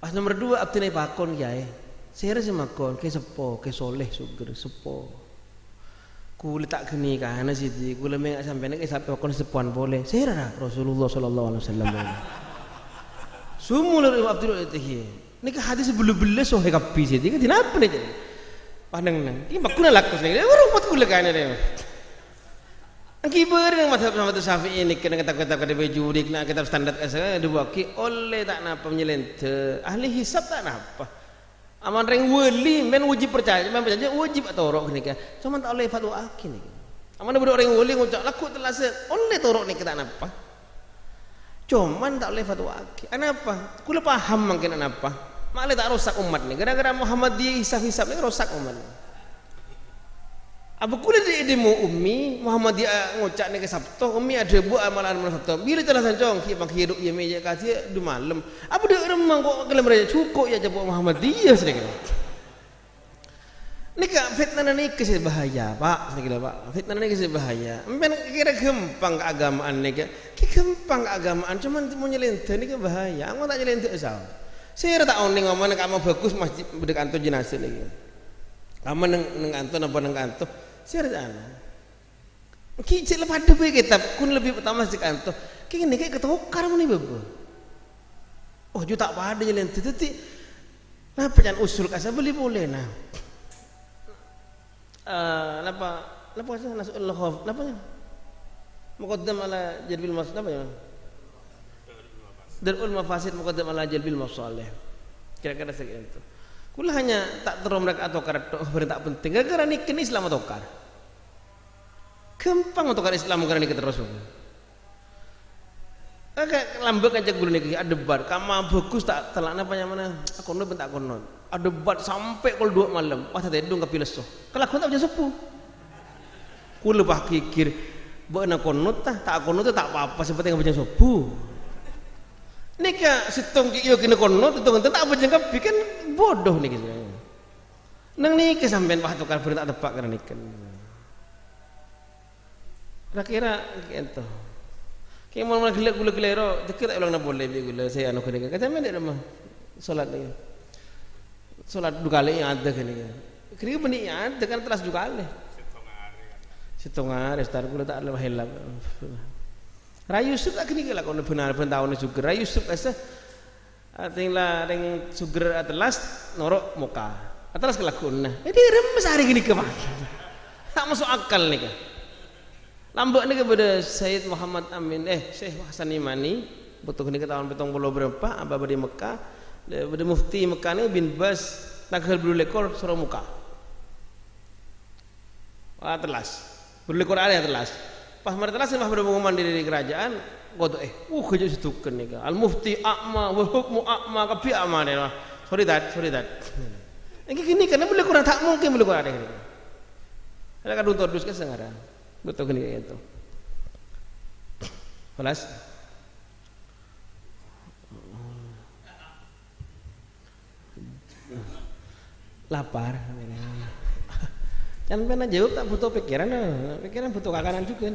Pas nomor 2 abtinai pakon kiai. Saya rasa makon ke sepo, ke soleh suger sepo. Ku letak geni kana siji, ku lemeng sampai nek sampai pakon sepuan boleh. Saya rasa Rasulullah sallallahu alaihi wasallam boleh. Sumul abdul itu. Ini ke hadis belu-belu so he kapi siji, kenapa nih? Pandang nang, ini bakuna lakus nih. Rumput gula kan ada. Angki beri mazhab Syafi'i ini kena kata-kata kada bejudik nak kitab standar asal dibaki oleh tak napa menyelente. Ahli hisab tak napa. Aman reng wali men wajib percaya, men percaya wajib atau torok ni kan. Cuma tak oleh fatwa akin ni. Aman ada orang wali ngucap laku telasa oleh torok ni kita napa. Cuman tak oleh fatwa akin. Kenapa? Kula paham mungkin kenapa. Malah tak rosak umat ni. Gara-gara Muhammadiyah hisab-hisab ni rosak umat ni. Apa kulit dia mau ummi Muhammadiyah ngucap ni ke Sabtu, ummi ada buat amalan Sabtu. Bila telah sancong ki bang hidup ye meja kasih du malam. Apa dia remang kok kelam raja cukup ya jabuk Muhammadiyah sedekah. Ni ka fitnah ni ke bahaya, Pak. Sedekah Pak. Fitnah ni ke bahaya. Empen kira gempang keagamaan ni ke. Gempang keagamaan cuman mau nyelente ni ke bahaya. Aku tak nyelente asal. Saya tak oning ngomong kamu bagus masjid bedek anto jenazah ni. Kamu neng anto napa neng anto. Saya tak ana. Ki cek lepas ada kitab kun lebih pertama sik anto. Ki ni kayak ketokar ni bebo. Oh ju tak pada jalan tu teti. Nah pecan usul kasa boleh nah. Napa sah nasul khaf. Napa nya? Muqaddam ala jalbil mas napa nya? Darul mafasid muqaddam ala jalbil masalih. Kira-kira seperti itu. Kula hanya tak terus mereka atokar berita penting. Gara-gara ni kini Islam atokar. Gampang atokar Islam gara ni terus. Agak lambek aja guru ni ada debat. Kamu bagus tak telak apa yang mana? Aku nak bentak konon. Ada debat sampai kol 2 malam. Pas tadi dong kapil so. Kalau aku tak bisa sepuh. Kula bah kikir. Buat nak konon tak konon tak apa-apa seperti yang baca sepuh. Nika situng kiyo kena kono hitung tak apa jengkap kan bodoh nih sebenarnya. Nang nika sampean bah tukar berita tepak karena niken. Kira-kira gitu. Kayak mau gula gelero dekat ulang nak boleh gula saya anu kena kata mana dia mah solat ni. Solat 2 kali yang ada kena. Kira benih ada kan telas 2 kali. Situng hari start gula tak ada hilap. Rayusuk tak kini kalau kau benar tahun sugar Rayusuk asa, tinggal ring sugar atlas norok muka atlas kelakon nah. Jadi remes hari gini kemana? Tak masuk akal nih kan? Lambak nih kepada Sayyid Muhammad Amin, Syekh Hasan Imani, betul kini ke tahun petong puluh berapa? Abah di Mekah, pada Mufti Mekah ni bin Bas nakal berlekor suruh muka. Atlas berlekor ada atlas. Pas mereka telah sembah pengumuman di kerajaan, godo kerja situ kan ni kan. Al Mufti A'ma, wal Hukmu A'ma, kapi A'ma ni lah. Sorry that. Ini kini kan boleh kurang tak mungkin boleh kurang ada ni. Ada kan untuk dus kan sengaja, betul kan ni itu. Kelas. Lapar. Jangan pernah jawab tak butuh pikiran butuh kakanan juga.